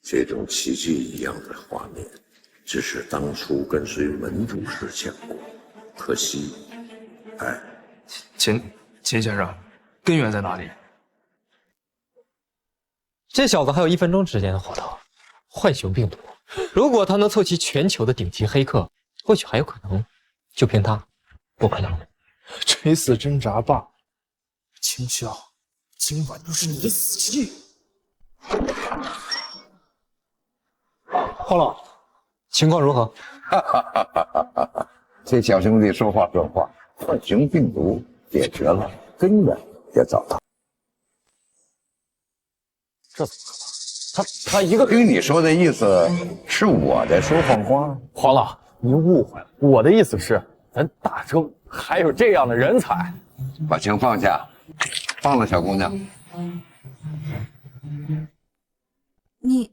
这种奇迹一样的画面，只是当初跟随门主时见过，可惜，秦先生，根源在哪里？这小子还有1分钟时间的活头。浣熊病毒，如果他能凑齐全球的顶级黑客，或许还有可能。就凭他，不可能。垂死挣扎罢。秦霄，今晚就是你的死期。黄老，情况如何？这小兄弟说话算话，浣熊病毒解决了，根源也找到。这怎么可能？他一个听你说的意思是我在说谎话？黄老，您误会了，我的意思是，咱大周还有这样的人才。把枪放下，放了小姑娘。你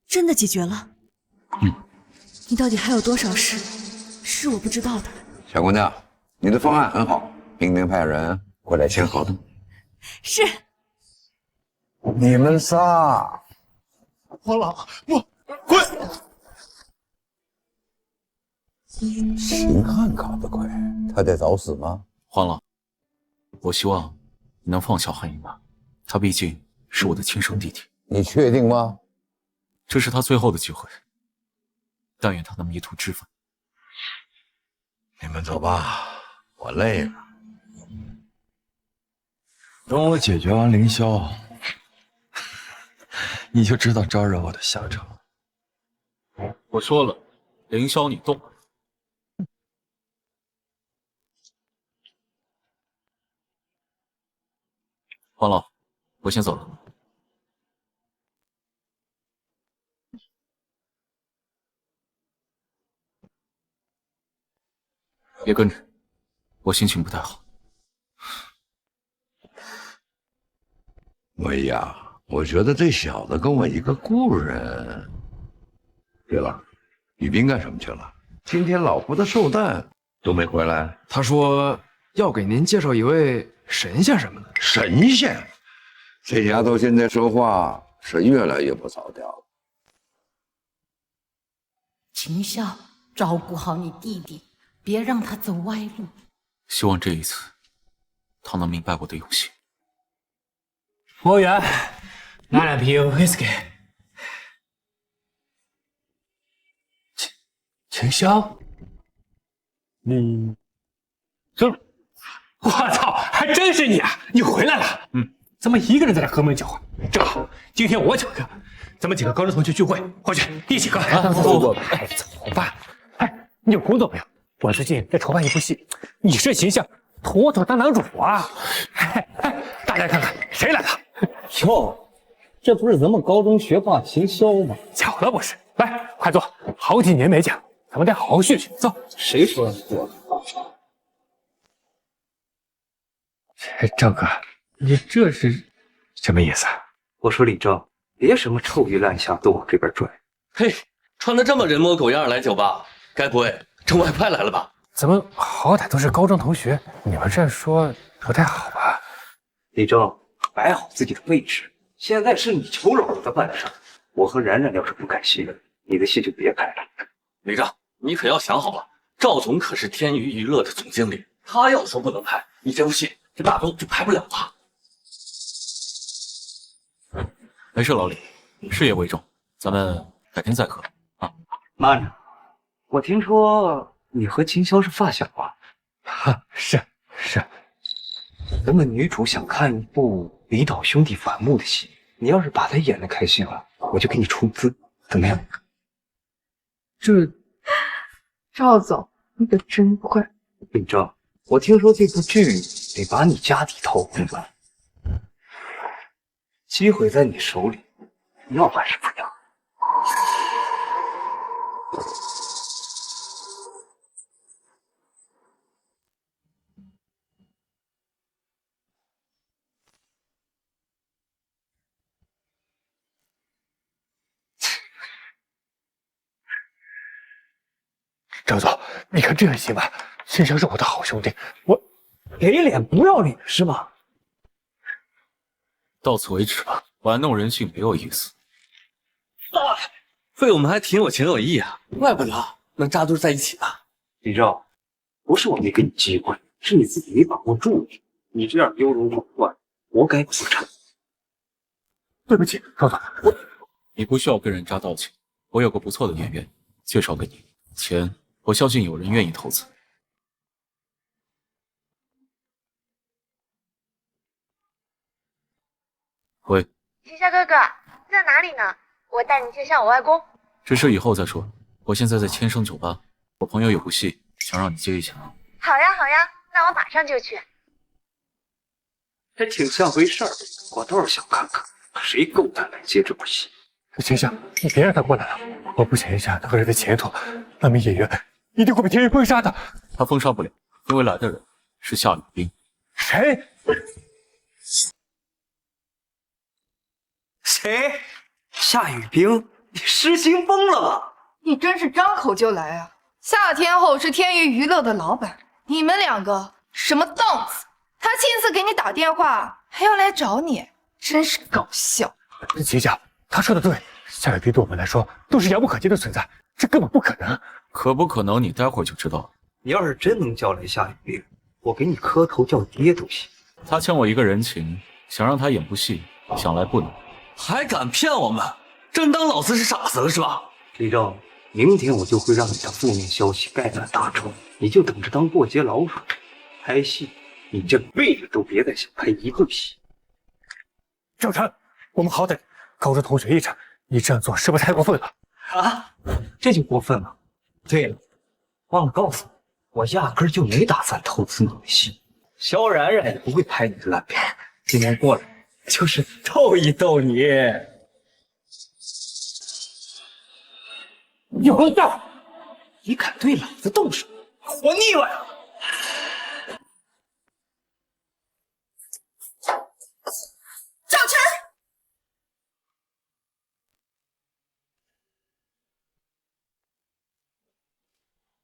真的解决了？你到底还有多少事是我不知道的？小姑娘，你的方案很好，明天派人过来签合同。是。你们仨，黄老，我滚！秦汉搞得快，他得找死吗？黄老，我希望你能放小汉一马，他毕竟是我的亲生弟弟。你确定吗？这是他最后的机会，但愿他能迷途知返。你们走吧，我累了。等我解决完凌霄，你就知道招惹我的下场。我说了，凌霄你动。黄老，我先走了。别跟着，我心情不太好。薇娅，我觉得这小子跟我一个故人。对了，宇斌干什么去了？今天老婆的寿诞都没回来。他说要给您介绍一位神仙什么的。神仙？这丫头现在说话是越来越不着调了。秦霄，照顾好你弟弟，别让他走歪路。希望这一次，他能明白我的用心。服务员，拿2瓶 whisky。秦霄，你我操，还真是你啊！你回来了。怎么一个人在这喝闷酒啊？正好，今天我请客，咱们几个高中同学聚会，回去一起喝。不，哎，走吧。哎，你有工作没有？我最近在筹办一部戏，你这形象妥妥当男主啊！哎，大家看看谁来了？哟，这不是咱们高中学霸秦霄吗？巧了不是？来，快坐，好几年没见了，咱们得好好叙叙。走。谁说的坐？赵哥，你这是什么意思？我说李正，别什么臭鱼烂虾都往这边拽。嘿，穿得这么人模狗样来酒吧，该不会挣外快来了吧？咱们好歹都是高中同学，你们这说不太好吧？李正，摆好自己的位置，现在是你求饶的份上。我和冉冉要是不看戏了，你的戏就别开了。李正，你可要想好了，赵总可是天娱娱乐的总经理，他要说不能拍，你这部戏这大周就拍不了了。没事，老李，事业为重，咱们改天再喝啊。慢着，我听说你和秦霄是发小啊？是。咱们女主想看一部李导兄弟反目的戏，你要是把他演的开心了，我就给你出资，怎么样？这，赵总，你可真快。李正，我听说这部剧得把你家底掏空了，机会在你手里，要还是不要？赵总，你看这样行吗？秦香是我的好兄弟，我给脸不要脸是吧？到此为止吧，玩弄人性没有意思。废物们还挺有情有义啊，怪不得能扎堆在一起呢。李正，不是我没给你机会，是你自己没把握住。你这样优柔寡断，活该破产。对不起，赵总，你不需要跟人渣道歉。我有个不错的演员，介绍给你，钱我相信有人愿意投资。喂，秦夏哥哥，你在哪里呢？我带你见向我外公。这事以后再说。我现在在千生酒吧，我朋友有部戏，想让你接一下。好呀好呀，那我马上就去。还挺像回事儿，我倒是想看看谁够胆来接这部戏。秦香，你别让他过来了，我不想影响那个人的前途。那名演员一定会被天宇封杀的。他封杀不了，因为来的人是夏雨冰。谁？谁？夏雨冰？你失心疯了吧？你真是张口就来啊！夏天后是天娱娱乐的老板，你们两个什么档次？他亲自给你打电话，还要来找你，真是搞笑。秦香，他说的对，夏雨冰对我们来说都是遥不可及的存在，这根本不可能。可不可能？你待会儿就知道了。你要是真能叫来夏雨冰，我给你磕头叫爹都行。他欠我一个人情，想让他演部戏，想来不难。还敢骗我们？真当老子是傻子了是吧？李正，明天我就会让你的负面消息盖满大城，你就等着当过街老鼠。拍戏，你这辈子都别再想拍一部戏。赵晨，我们好歹高中同学一场，你这样做是不是太过分了？啊，这就过分了。对了，忘了告诉你，我压根就没打算投资你的戏，萧冉冉也不会拍你的烂片。今天过来就是逗一逗你。你混蛋！你敢对老子动手，活腻歪了！赵晨，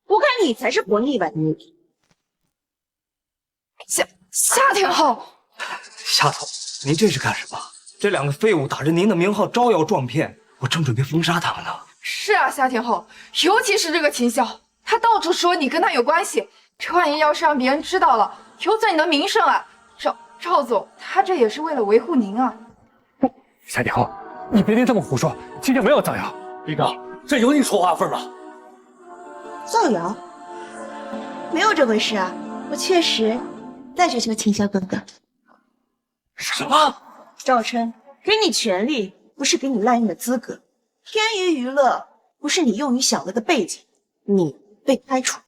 我看你才是活腻歪的。夏天后，夏总，您这是干什么？这两个废物打着您的名号招摇撞骗，我正准备封杀他们呢。是啊，夏天后，尤其是这个秦霄，他到处说你跟他有关系，这万一要是让别人知道了，有损你的名声啊！赵总，他这也是为了维护您啊。夏天后，你别听这么胡说，今天没有造谣。李刚，这有你说话份吗？造谣？没有这回事啊，我确实在追求秦霄哥哥。什么？赵琛，给你权利不是给你滥用的资格，天娱娱乐不是你用于享乐的背景，你被开除。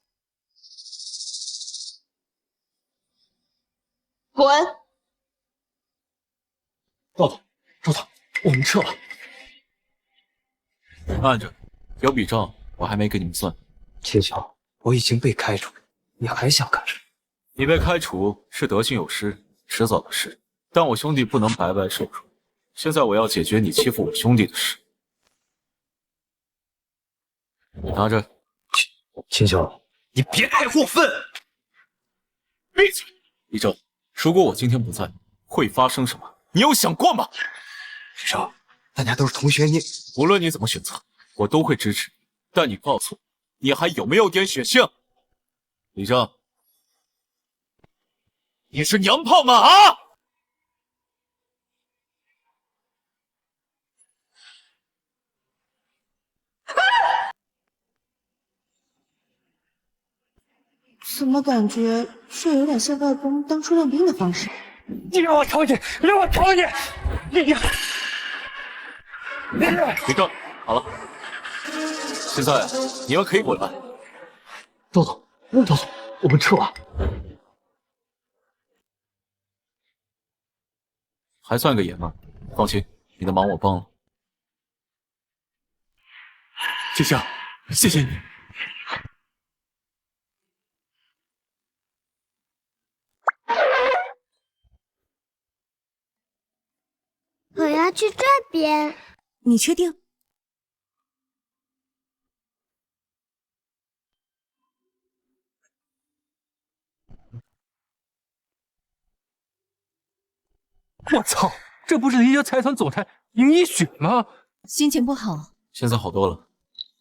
滚！赵总，我们撤了。慢着，有笔账我还没给你们算。秦霄，我已经被开除了，你还想干什么？你被开除是德行有失，迟早的事。但我兄弟不能白白受辱。现在我要解决你欺负我兄弟的事。拿着。秦霄，你别太过分！闭嘴！李正，如果我今天不在，会发生什么？你有想过吗？李正，大家都是同学，你无论你怎么选择，我都会支持。但你告诉我，你还有没有点血性？李正，你是娘炮吗？啊！怎么感觉这有点像外公当初练兵的方式？你让我求你，让我求你！你别争，好了，现在你们可以滚了。赵总，赵总，我们撤吧。还算个爷们儿，放心，你的忙我帮了。谢谢，谢谢你。我要去这边。你确定？我操，这不是凌霄财团总裁林一雪吗？心情不好，现在好多了。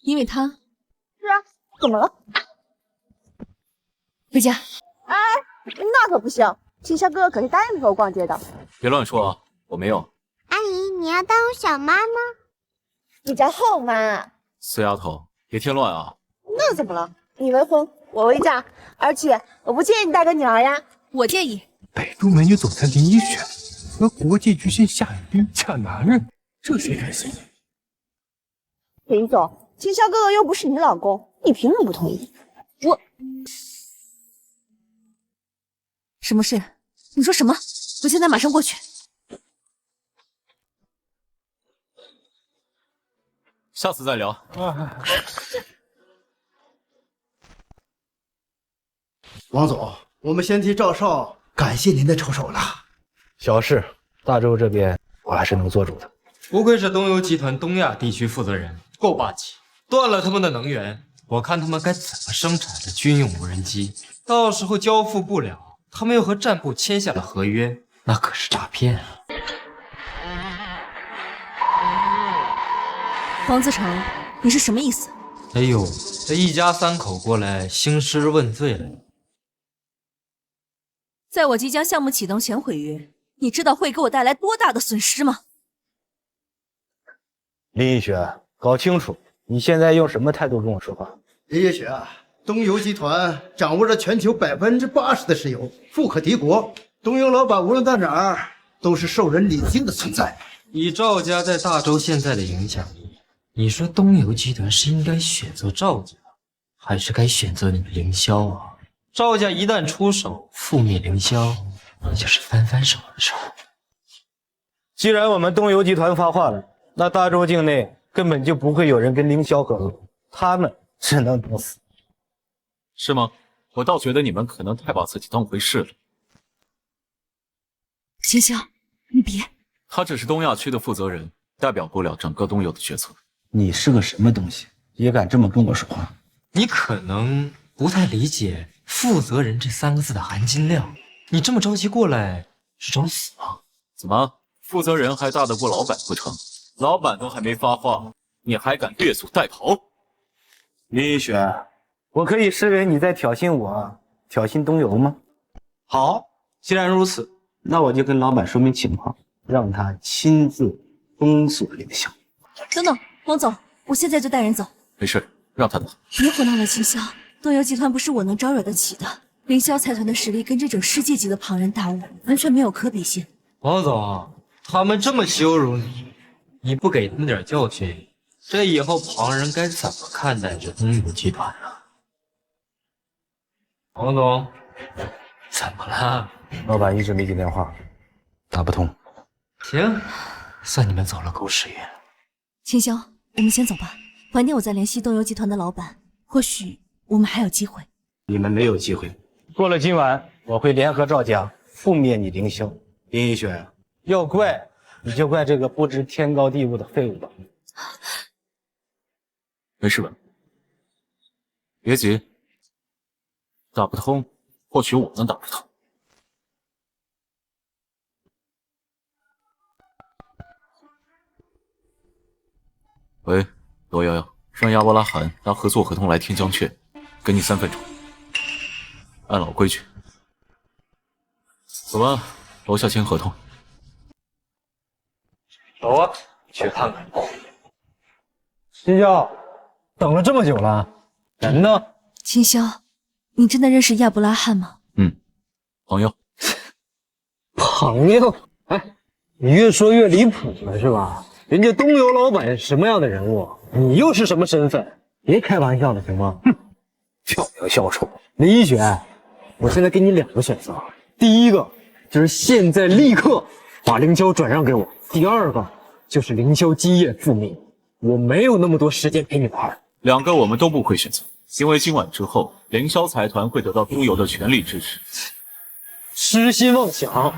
因为他。是啊，怎么了？回家。哎，那可不行，青霄哥哥可是答应陪我逛街的。别乱说啊，我没有。阿姨，你要当我小妈吗？你叫后妈。死丫头，别添乱啊！那怎么了？你未婚，我未嫁，而且我不介意你带个女儿呀。我介意。北都美女总裁林一雪和国际巨星夏雨冰抢男人，这谁甘心？林总，青霄哥哥又不是你老公，你凭什么不同意？我什么事？你说什么？我现在马上过去。下次再聊。王总，我们先替赵少感谢您的出手了。小事，大周这边我还是能做主的。不愧是东游集团东亚地区负责人，够霸气！断了他们的能源，我看他们该怎么生产这军用无人机。到时候交付不了，他们又和战部签下了合约，那可是诈骗啊！黄子成，你是什么意思？哎呦，这一家三口过来兴师问罪了。在我即将项目启动前毁约，你知道会给我带来多大的损失吗？林一雪，搞清楚你现在用什么态度跟我说话。林一雪啊，东游集团掌握着全球80%的石油，富可敌国。东游老板无论到哪儿都是受人礼敬的存在。以赵家在大周现在的影响力，你说东游集团是应该选择赵家，还是该选择你们凌霄啊？赵家一旦出手覆灭凌霄，那就是翻手的事儿。既然我们东游集团发话了，那大周境内根本就不会有人跟凌霄合作，他们只能等死。是吗？我倒觉得你们可能太把自己当回事了。秦霄，你别。他只是东亚区的负责人，代表不了整个东游的决策。你是个什么东西，也敢这么跟我说话？你可能不太理解“负责人”这3个字的含金量。你这么着急过来，是找死吗？怎么，负责人还大得过老板不成？老板都还没发话，你还敢越俎代庖？林一雪，我可以视为你在挑衅我，挑衅东游吗？好，既然如此，那我就跟老板说明情况，让他亲自封锁凌霄。等等，王总，我现在就带人走。没事，让他走。别胡闹了，秦霄，东游集团不是我能招惹得起的。凌霄财团的实力跟这种世界级的庞然大物完全没有可比性。王总，他们这么羞辱你，你不给他们点教训，这以后旁人该怎么看待这东游集团啊？王总，怎么了？老板一直没接电话，打不通。行，算你们走了狗屎运。秦霄，我们先走吧，晚点我再联系东游集团的老板，或许我们还有机会。你们没有机会。过了今晚，我会联合赵家覆灭你凌霄。林一雪，要怪你就怪这个不知天高地厚的废物吧。没事吧？别急，打不通，或许我能打得通。喂，罗瑶瑶，让亚伯拉罕拿合作合同来天江阙，给你3分钟。按老规矩，走吧，楼下签合同。走啊，去看看。秦霄，等了这么久了，人呢？秦霄，你真的认识亚伯拉罕吗？朋友。朋友？哎，你越说越离谱了是吧？人家东游老板是什么样的人物，你又是什么身份？别开玩笑了，行吗？哼，跳梁小丑，林一雪，我现在给你2个选择，第一个就是现在立刻把凌霄转让给我，第二个就是凌霄基业覆灭，我没有那么多时间陪你玩。2个我们都不会选择，因为今晚之后，凌霄财团会得到东游的全力支持。痴心妄想！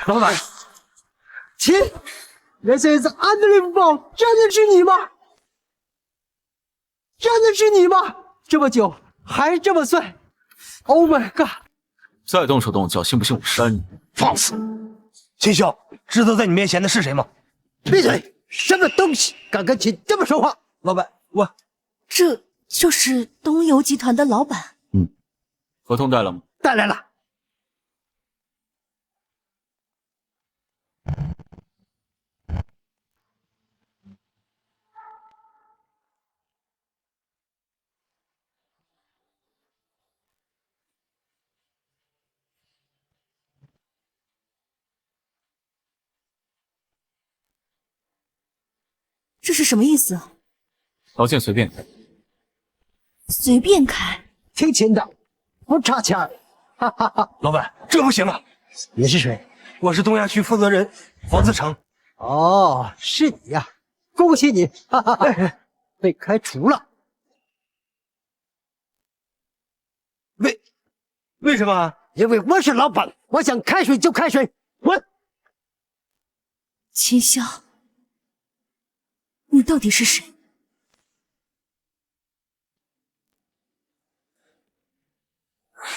老板，亲，这是 unbelievable， 真的是你吗？真的是你吗？这么久还这么帅 ，Oh my god！ 再动手动脚，信不信我扇你？放肆！秦霄，知道在你面前的是谁吗？闭嘴！什么东西敢跟亲这么说话？老板，这就是东游集团的老板。合同带了吗？带来了。这是什么意思？条件随便开。随便开？听亲的，不差钱儿。哈哈哈！老板，这不行啊！你是谁？我是东亚区负责人黄自成。哦，是你呀！恭喜你，哈哈哈！被开除了。为什么？因为我是老板，我想开水就开水，滚！秦霄，你到底是谁？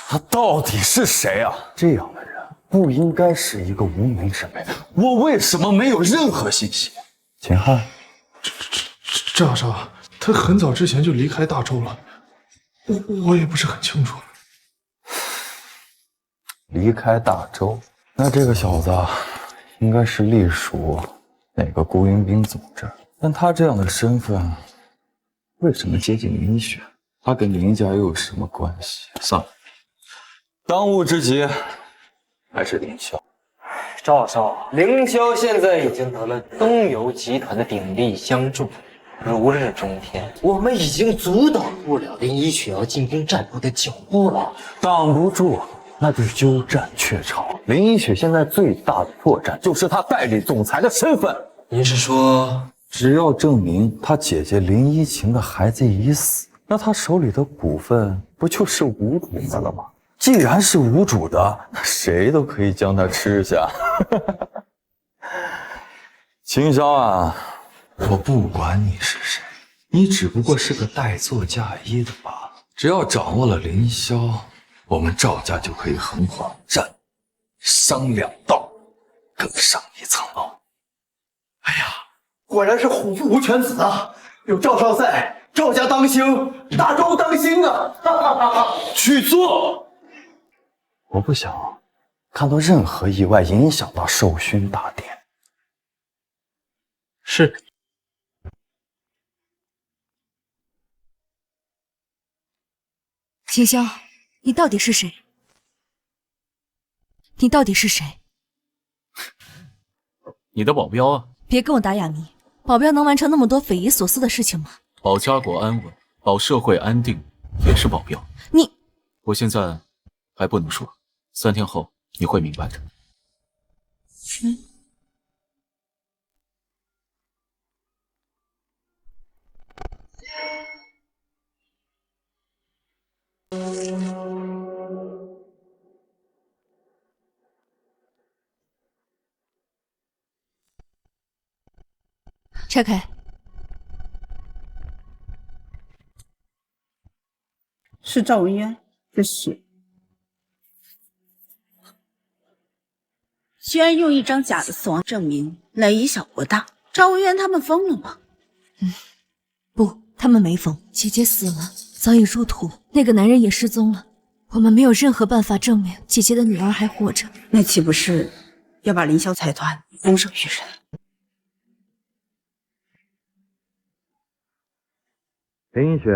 他到底是谁啊？这样的人不应该是一个无名之辈。我为什么没有任何信息？秦汉，赵少，他很早之前就离开大周了，我也不是很清楚。离开大周，那这个小子应该是隶属哪个雇佣兵组织？但他这样的身份，为什么接近林雪？他跟林家又有什么关系？算了，当务之急还是凌霄。赵少，凌霄现在已经得了东游集团的鼎力相助，如日中天。我们已经阻挡不了林一雪要进兵占卜的脚步了。挡不住，那就鸠占鹊巢。林一雪现在最大的破绽就是他代理总裁的身份。您是说，只要证明他姐姐林依晴的孩子已死，那他手里的股份不就是无主的了吗？既然是无主的，那谁都可以将它吃下。秦霄啊，我不管你是谁，你只不过是个代做嫁衣的罢了。只要掌握了凌霄，我们赵家就可以横跨战商两道，更上一层楼。哎呀，果然是虎父无犬子啊！有赵少在，赵家当兴，大周当兴啊！哈哈哈哈！去做！我不想看到任何意外影响到授勋大典。是。秦霄，你到底是谁？你到底是谁？你的保镖啊！别跟我打哑谜，保镖能完成那么多匪夷所思的事情吗？保家国安稳，保社会安定，也是保镖。你，我现在还不能说，3天后你会明白的。拆开。是赵文渊，这是。居然用一张假的死亡证明来以小博大，赵文渊他们疯了吗？他们没疯，姐姐死了，早已入土，那个男人也失踪了。我们没有任何办法证明姐姐的女儿还活着。那岂不是要把凌霄财团公审于人？林一雪，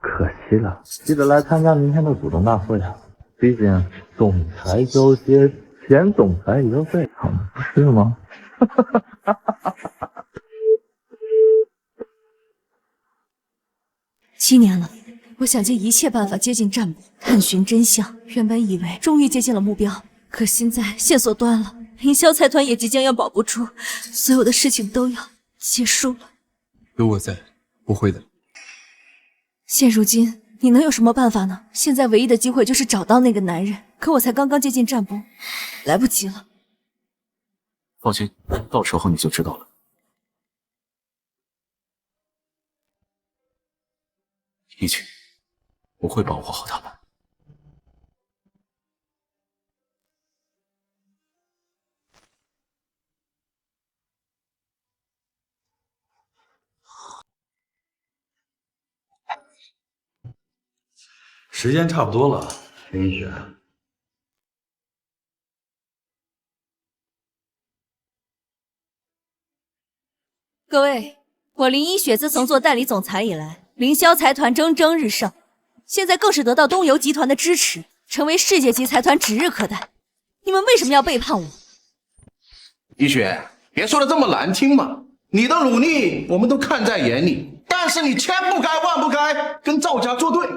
可惜了，记得来参加明天的股东大会啊！毕竟总裁交接，前总裁也要在场，不是吗？7年了，我想尽一切办法接近占卜，探寻真相。原本以为终于接近了目标，可现在线索断了，凌霄财团也即将要保不住，所有的事情都要结束了。有我在，不会的。现如今你能有什么办法呢？现在唯一的机会就是找到那个男人，可我才刚刚接近占卜，来不及了。放心，到时候你就知道了。一起，我会保护好他们。时间差不多了，林一雪。各位，我林一雪自从做代理总裁以来，凌霄财团蒸蒸日上，现在更是得到东游集团的支持，成为世界级财团指日可待。你们为什么要背叛我？一雪，别说的这么难听嘛！你的努力我们都看在眼里，但是你千不该万不该跟赵家作对。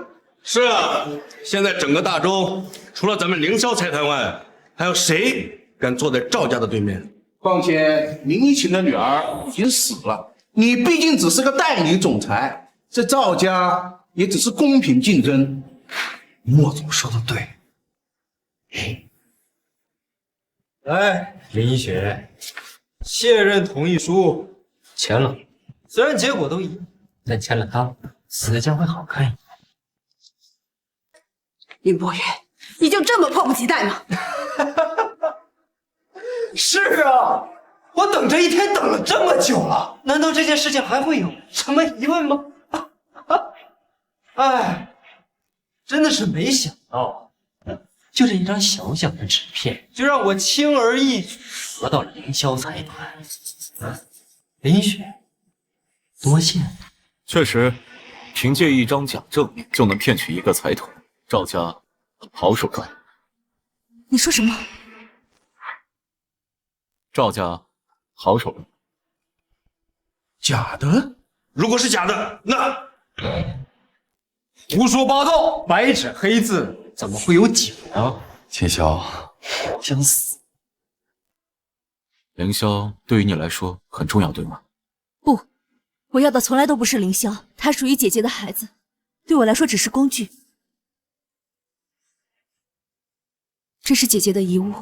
是啊，现在整个大周除了咱们凌霄财团外，还有谁敢坐在赵家的对面？况且林依晴的女儿已经死了，你毕竟只是个代理总裁，这赵家也只是公平竞争。莫总说的对。来，林一雪，卸任同意书签了。虽然结果都一样，但签了它，死的将会好看一点。林博远，你就这么迫不及待吗？是啊，我等这一天等了这么久了，难道这件事情还会有什么疑问吗？哎，真的是没想到，就这一张小小的纸片，就让我轻而易举得到了凌霄财团。林雪，多谢。确实，凭借一张假证明就能骗取一个财团，赵家好手段。你说什么？赵家好手段。假的？如果是假的，那胡说八道！白纸黑字，怎么会有假呢？秦霄，想死。凌霄对于你来说很重要，对吗？不，我要的从来都不是凌霄，他属于姐姐的孩子，对我来说只是工具。这是姐姐的遗物。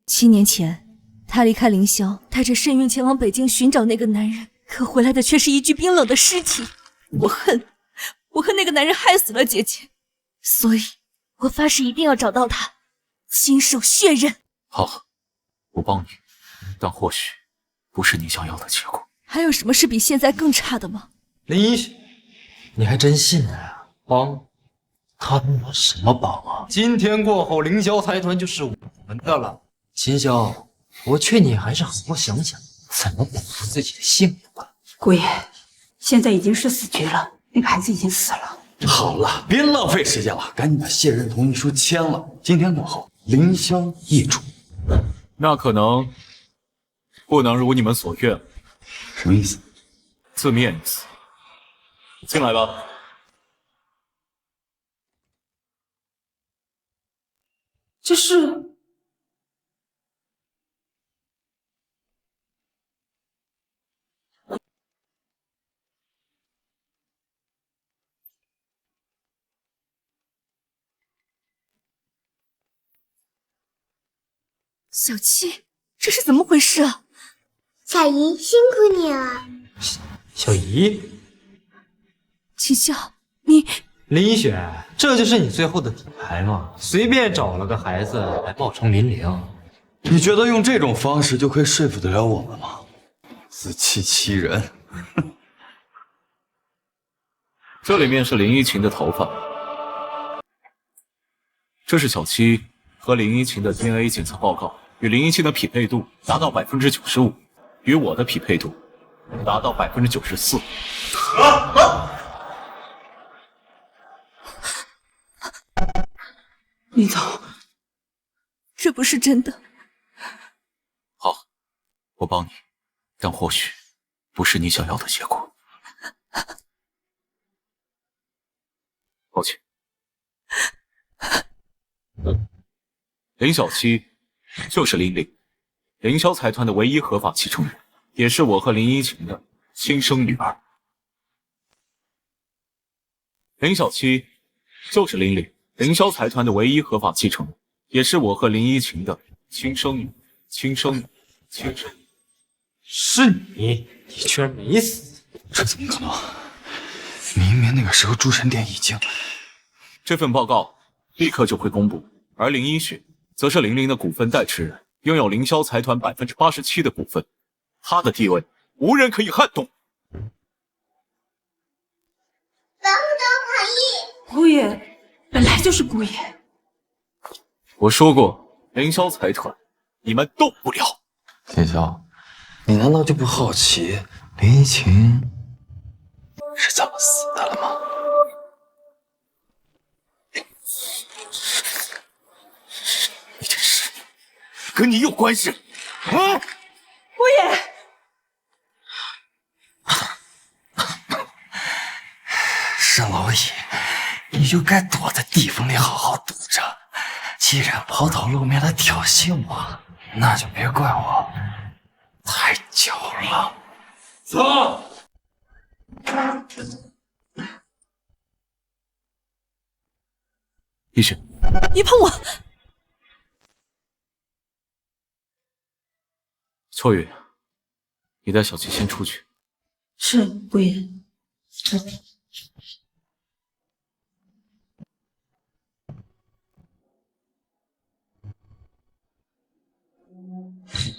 7年前，她离开凌霄，带着身孕前往北京寻找那个男人，可回来的却是一具冰冷的尸体。我恨那个男人害死了姐姐，所以我发誓一定要找到他，亲手血刃。好，我帮你，但或许不是你想要的结果。还有什么是比现在更差的吗？林一雪，你还真信了呀？帮？他能拿什么帮啊？今天过后，凌霄财团就是我们的了。秦霄，我劝你还是好好想想怎么保住自己的性命吧。姑爷，现在已经是死局了，那个孩子已经死了。好了，别浪费时间了，赶紧把卸任同意书签了。今天过后，凌霄易主。那可能不能如你们所愿。什么意思？字面意思。进来吧。这是小七，这是怎么回事啊？小姨辛苦你了。小姨，秦霄，你林一雪，这就是你最后的底牌吗？随便找了个孩子来冒充林玲，你觉得用这种方式就可以说服得了我们吗？自欺欺人！这里面是林依琴的头发，这是小七和林依琴的 DNA 检测报告，与林依琴的匹配度达到95%，与我的匹配度达到94%。林总，这不是真的。好，我帮你，但或许不是你想要的结果。抱歉。林小七就是林玲，凌霄财团的唯一合法继承人，也是我和林依琴的亲生女儿。林小七就是林玲，凌霄财团的唯一合法继承人，也是我和林依琴的亲生女。是你居然没死，这怎么可能？明明那个时候诸神殿已经……这份报告立刻就会公布，而林依雪则是林玲的股份代持人，拥有凌霄财团87%的股份，他的地位无人可以撼动。姑爷本来就是姑爷。我说过，凌霄财团你们动不了。天霄，你难道就不好奇林依琴是怎么死的了吗？你这事跟你有关系啊！姑爷，沈老爷，你就该躲在地缝里好好躲着。既然抛头露面的挑衅我，那就别怪我太狡了。走。依雪，你碰我！秋雨，你带小七先出去。是姑爷。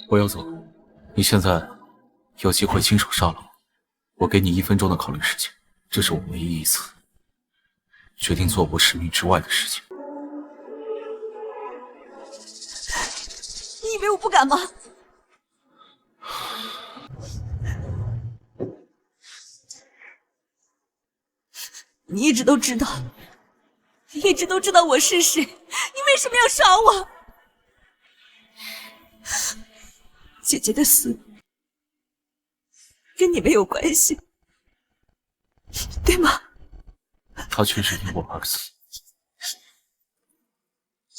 我要走，你现在有机会亲手杀了我，我给你1分钟的考虑时间，这是我唯一一次决定做过使命之外的事情。你以为我不敢吗？你一直都知道，你一直都知道我是谁，你为什么要杀我？姐姐的死跟你没有关系，对吗？他确实因我而死，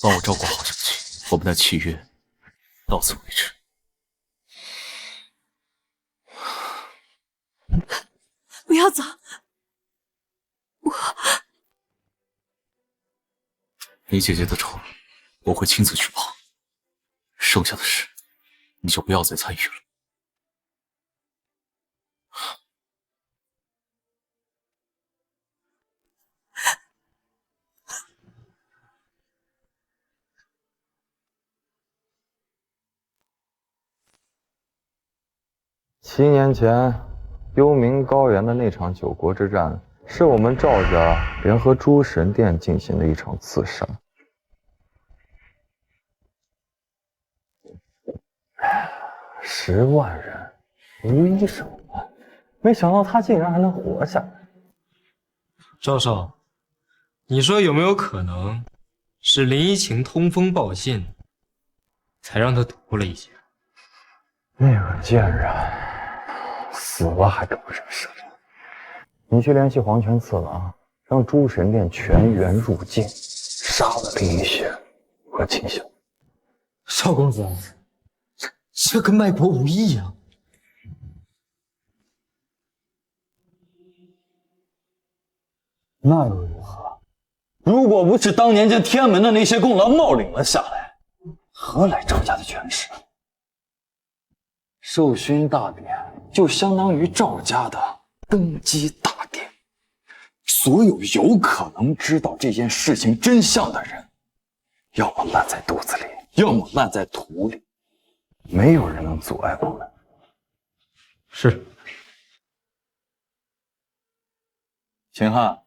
帮我照顾好小七，我们的契约到此为止。不要走，你姐姐的仇，我会亲自去报，剩下的事你就不要再参与了。7年前，幽冥高原的那场9国之战，是我们赵家联合诸神殿进行的一场刺杀。10万人无一生还，没想到他竟然还能活下来。赵少，你说有没有可能是林依晴通风报信，才让他躲过了一劫？那个贱人死了还不认识了。你去联系黄泉次郎，让诸神殿全员入境，杀了林依雪和秦晓。少公子，这跟卖国无异啊！那又如何？如果不是当年将天安门的那些功劳冒领了下来，何来赵家的权势？授勋大典就相当于赵家的登基大典，所有有可能知道这件事情真相的人，要么烂在肚子里，要么烂在土里，没有人能阻碍我们。是。秦汉，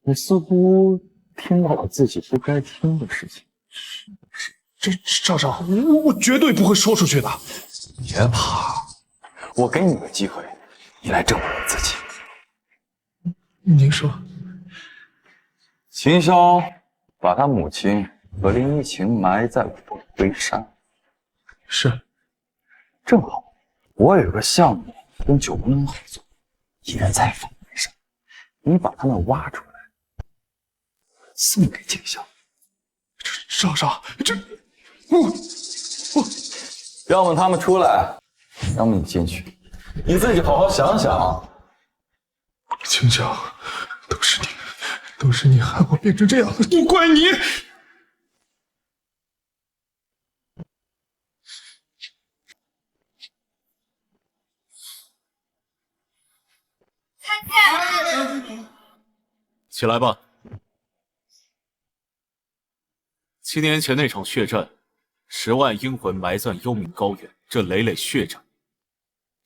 你似乎听到了自己不该听的事情。少少，我绝对不会说出去的。别怕，我给你个机会，你来证明你自己。您说，秦霄把他母亲和林依晴埋在了东回山。是，正好我有个项目跟九宫格合作，也在风回山，你把他们挖出来，送给秦霄。少少，要么他们出来，要么你进去，你自己好好想想。秦霄，都是你害我变成这样的，都怪你！起来吧。7年前那场血战，10万阴魂埋葬幽冥高原，这累累血战，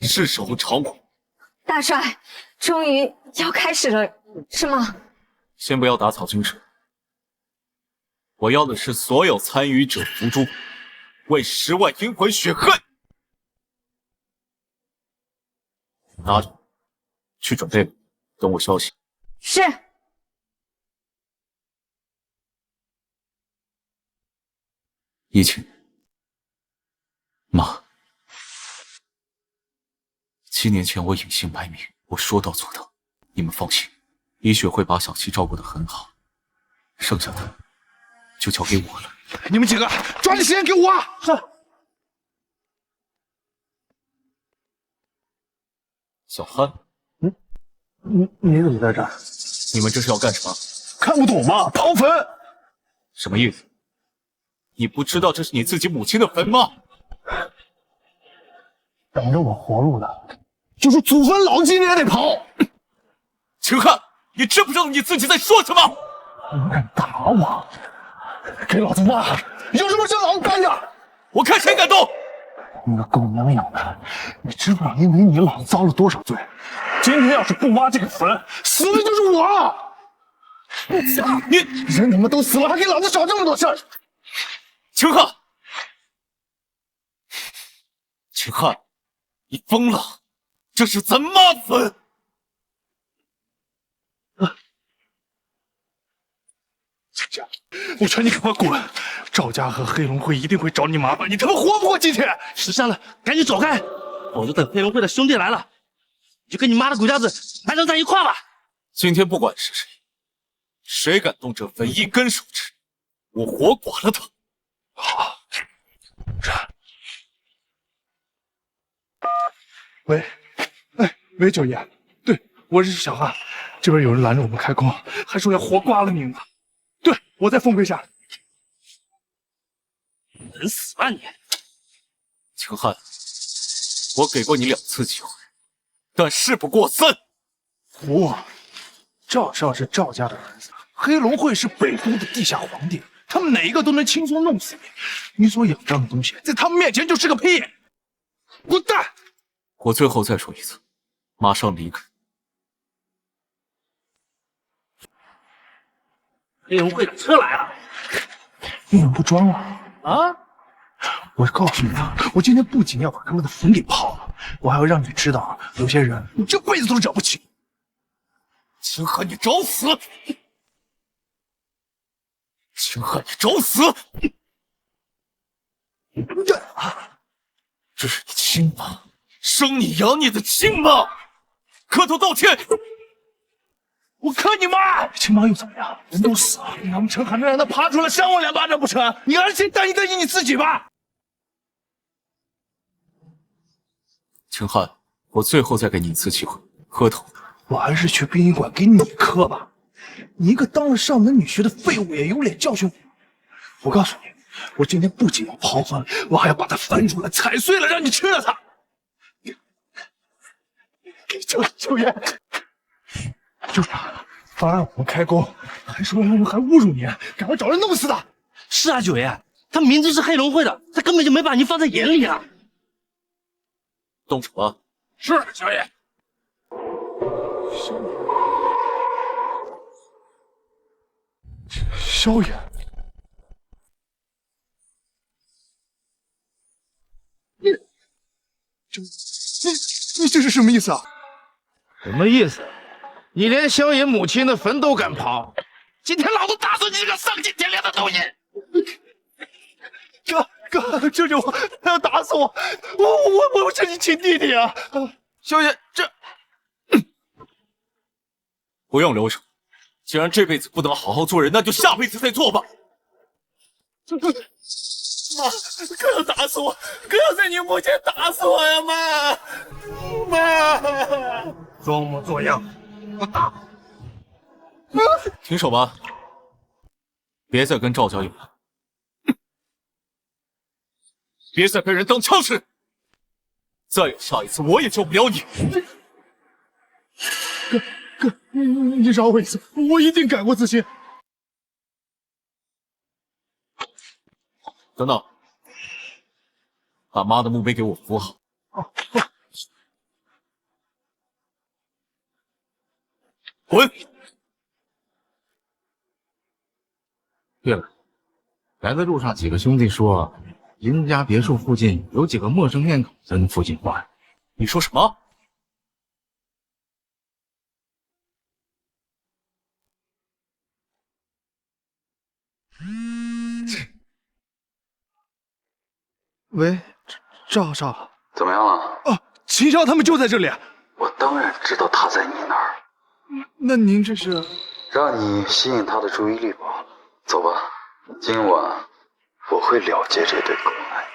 是时候偿还。大帅，终于要开始了，是吗？先不要打草惊蛇，我要的是所有参与者伏诛，为10万阴魂雪恨。拿着，去准备吧，等我消息。是。依晴，妈，7年前我隐姓埋名，我说到做到，你们放心，依雪会把小七照顾得很好，剩下的就交给我了。你们几个抓紧时间给我挖！是。小汉，你怎么在这儿？你们这是要干什么？看不懂吗？刨坟。什么意思？你不知道这是你自己母亲的坟吗？等着我活路的，就是祖坟老鸡你也得刨。秦汉，你知不知道你自己在说什么？你敢打我？给老子挖！有什么事老子干着！我看谁敢动！你个狗娘养的，你知不知道因为你老子遭了多少罪？今天要是不挖这个坟，死的就是我！你人他妈都死了，还给老子找这么多事儿！秦汉，秦汉，你疯了！这是咱妈坟！我劝你赶快滚！赵家和黑龙会一定会找你麻烦，你他妈活不活今天？识相的，赶紧走开，否则等黑龙会的兄弟来了，你就跟你妈的鬼家子埋葬在一块吧！今天不管是谁，谁敢动这坟一根手指，我活剐了他！好。喂，九爷，对，我是小汉，这边有人拦着我们开工，还说要活剐了你呢。对，我在凤飞下。等死吧你！秦汉，我给过你2次机会，但事不过3。胡，赵少是赵家的儿子，黑龙会是北都的地下皇帝，他们哪一个都能轻松弄死你。你所仰仗的东西，在他们面前就是个屁！滚蛋！我最后再说一次，马上离开。黑龙会的车来了，你怎么不装了？啊！我告诉你啊，我今天不仅要把他们的坟给刨了，我还要让你知道啊，有些人你这辈子都惹不起。秦汉，你找死！秦汉，你找死！这是你亲妈，生你养你的亲妈，磕头道歉！我磕你妈！亲妈又怎么样？人都死了，难不成还能让他爬出来扇我2巴掌不成？你还是先担一你自己吧。秦汉，我最后再给你1次机会，磕头。我还是去殡仪馆给你磕吧。你一个当了上门女婿的废物，也有脸教训我？我告诉你，我今天不仅要刨坟，我还要把它翻出来踩碎了，让你吃了它。九爷，就是他，妨碍我们开工，还说还侮辱你，赶快找人弄死他！是啊，九爷，他明知是黑龙会的，他根本就没把您放在眼里啊！动手吧。是，小爷。萧炎，你这是什么意思啊？什么意思？你连萧炎母亲的坟都敢刨？今天老子打死你这个丧尽天良的东西！哥，救救我！他要打死我！我是你亲弟弟啊！萧炎，这不用留手，既然这辈子不能好好做人，那就下辈子再做吧。妈，哥要打死我！哥要在你墓前打死我呀！妈！装模作样，我打！停手吧，别再跟赵家有了。别再被人当枪使，再有下一次我也救不了你。哥，你饶我一次，我一定改过自新。等等，把妈的墓碑给我扶好。滚！对了，来的路上几个兄弟说。林家别墅附近有几个陌生面孔在那附近晃。你说什么？喂，赵少，怎么样了？哦，秦霄他们就在这里。我当然知道他在你那儿。那您这是让你吸引他的注意力罢了。走吧，今晚我会了结这对狗男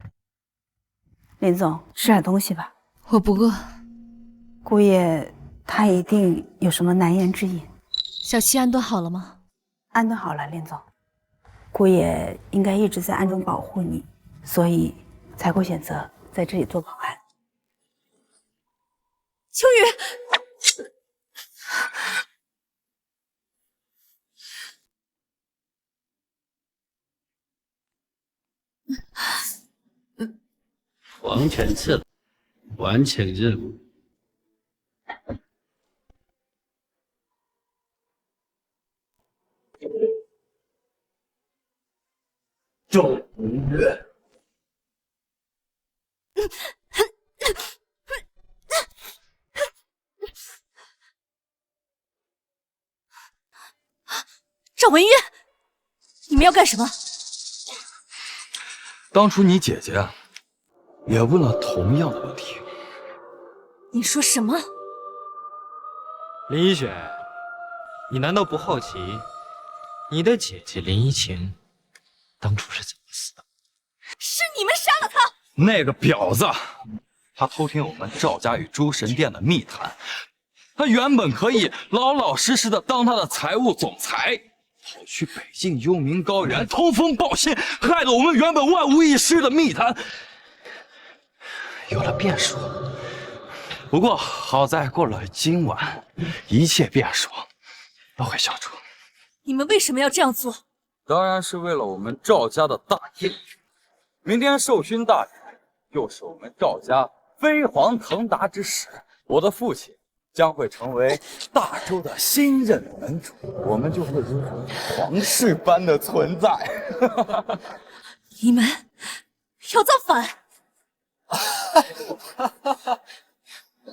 女。林总，吃点东西吧。我不饿。姑爷他一定有什么难言之隐。小七安顿好了吗？安顿好了，林总。姑爷应该一直在暗中保护你，所以才会选择在这里做保安。秋雨。完成任务，完成任务。周明月，赵文渊，你们要干什么？当初你姐姐也问了同样的问题。你说什么？林一雪，你难道不好奇你的姐姐林依晴当初是怎么死的？是你们杀了她！那个婊子，她偷听我们赵家与诸神殿的密谈。她原本可以老老实实的当她的财务总裁，跑去北境幽冥高原通风报信，害得我们原本万无一失的密谈有了变数。不过好在过了今晚，一切变数都会消除。你们为什么要这样做？当然是为了我们赵家的大业。明天授勋大典又是我们赵家飞黄腾达之时，我的父亲将会成为大周的新任门主，我们就会如同皇室般的存在。你们要造反！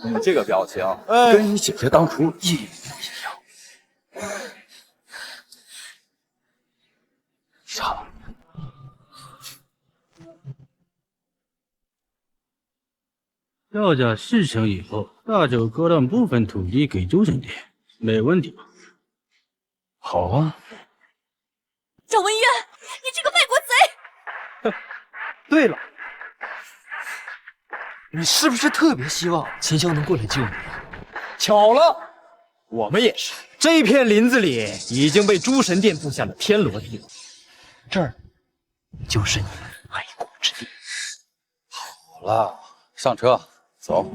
你这个表情跟你姐姐当初一模一样。杀了！赵家事成以后，大周割让部分土地给诸神殿，没问题吧？好啊。赵文渊，你这个卖国贼！对了，你是不是特别希望秦霄能过来救你？巧了，我们也是。这片林子里已经被诸神殿布下了天罗地网，这儿就是你们埋骨之地。好了，上车，走。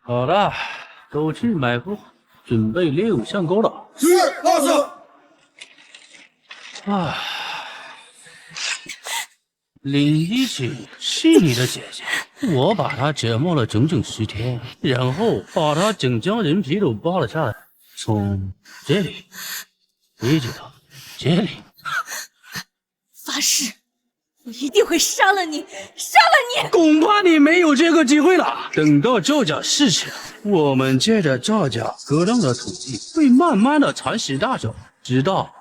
好了，都去买货，准备猎物上钩了。是，老师。林依晴是你的姐姐？我把他折磨了整整10天，然后把他整张人皮都扒了下来，从这里一直到这里。发誓，我一定会杀了你，杀了你！恐怕你没有这个机会了。等到赵家事成，我们借着赵家割让的土地，会慢慢的蚕食大周，直到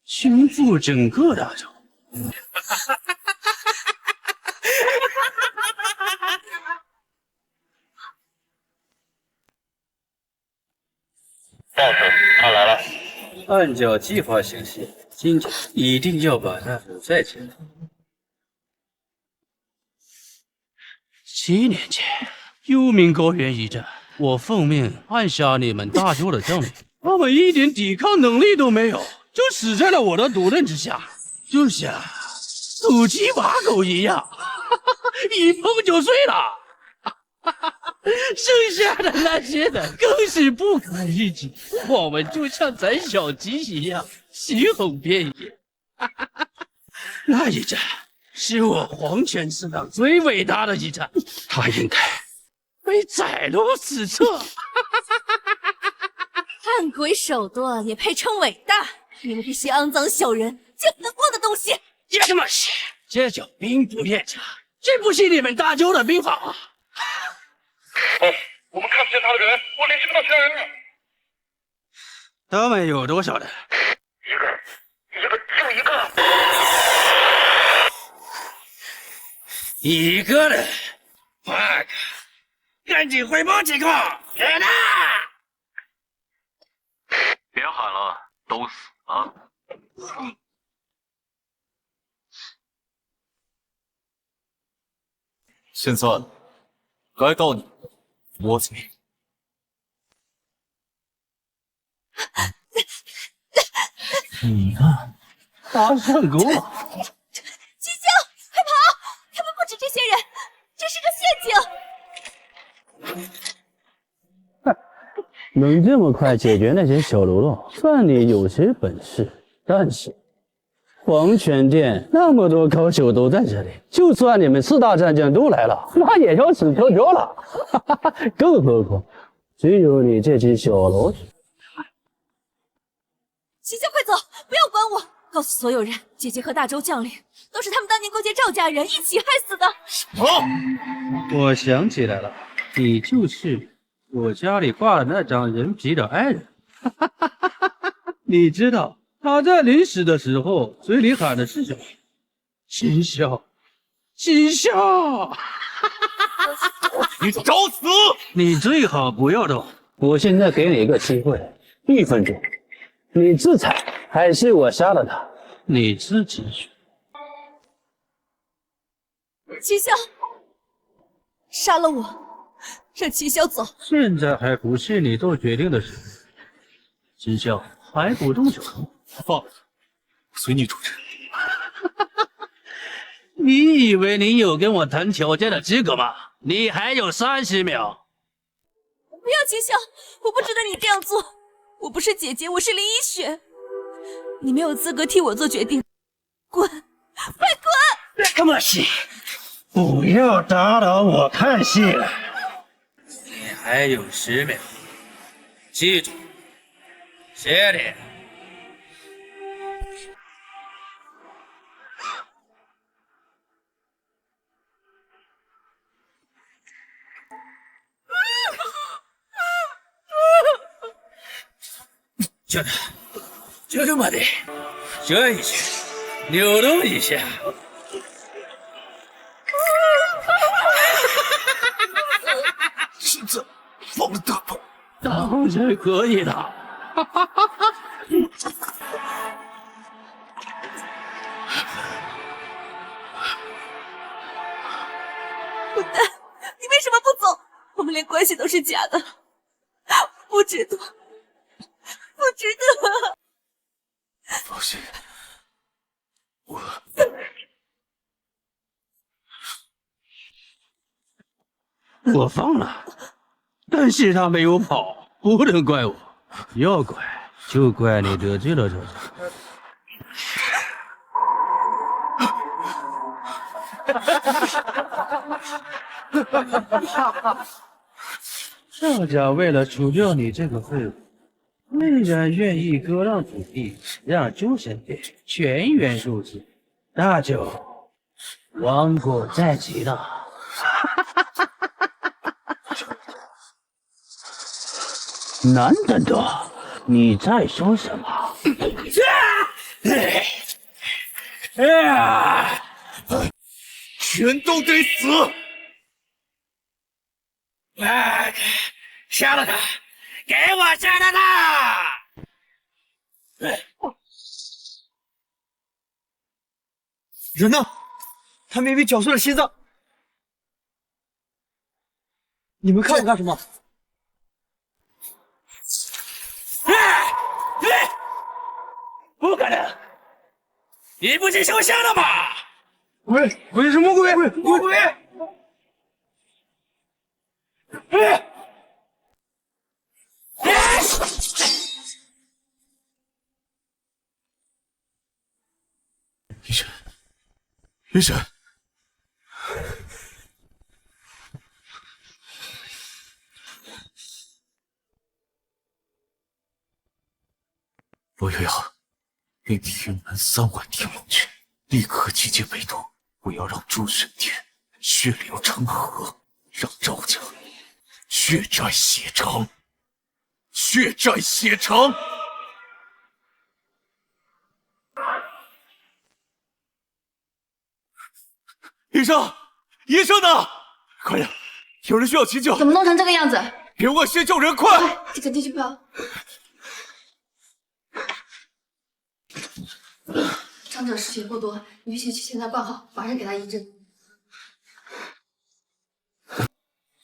倾覆整个大周。报告，他来了。按照计划行事，今天一定要把大周再起来。7年前，幽冥高原一战，我奉命暗杀你们大周的将领，他们一点抵抗能力都没有，就死在了我的毒刃之下，就像土鸡瓦狗一样，一碰就碎了。剩下的那些人更是不堪一击，我们就像宰小鸡一样，猩红遍野。那一战是我黄泉史上最伟大的一战，他应该被载入史册。暗鬼手段也配称伟大？你们这些肮脏小人，见不得光的东西！这么些，这叫兵不厌诈，这不是你们大周的兵法啊！我们看不见他的人，我联系不到其他人了。他们有多少人？一个人。fuck！ 赶紧汇报情况！别打！别喊了，都死了。现在该到你，窝子。你看，大圣狗。金星，快跑！他们不止这些人，这是个陷阱。能这么快解决那些小喽啰，算你有些本事。但是，黄泉殿那么多高手都在这里，就算你们4大战将都来了，那也要死翘翘了。更何况，只有你这只小老鼠。秦香，快走，不要管我！告诉所有人，姐姐和大周将领都是他们当年勾结赵家人一起害死的。我想起来了，你就是我家里挂的那张人皮的爱人。你知道他在临死的时候嘴里喊的是什么？秦霄，秦霄！你找死！你最好不要动。我现在给你一个机会，1分钟，你自裁还是我杀了他？你自己选。秦霄，杀了我，让秦霄走。现在还不是你做决定的时候。秦霄还不动手？放了，随你出阵。你以为你有跟我谈条件的资格吗？你还有30秒。不要，秦霄，我不值得你这样做。我不是姐姐，我是林依雪，你没有资格替我做决定。滚，快滚！看么戏，不要打扰我看戏了。你还有10秒，记住，这里。就这么的，这一下，扭动一下。现在放了大炮，当然可以的。混蛋！你为什么不走？我们连关系都是假的，不值得，不值得。放心，我放了，但是他没有跑，不能怪我，要怪就怪你得罪了这。赵家为了除掉你这个废物，竟然愿意割让土地，让诸神殿全员入籍。大舅，亡国在即了。难等的，你在说什么？全都得死！杀了他！给我杀了他！人呢？他明明绞碎了心脏。你们看我干什么？不可能！你不是受伤了吗？鬼什么鬼？鬼！医生，医生，罗瑶瑶，令天门3万天龙军立刻集结北渡，不要让诸神殿血流成河，让赵家血债血偿，血债血偿！医生，医生呢？快点，有人需要急救！怎么弄成这个样子？别问，先救人，快！这个地区票。伤者失血过多，于血区现在灌好，马上给他医治。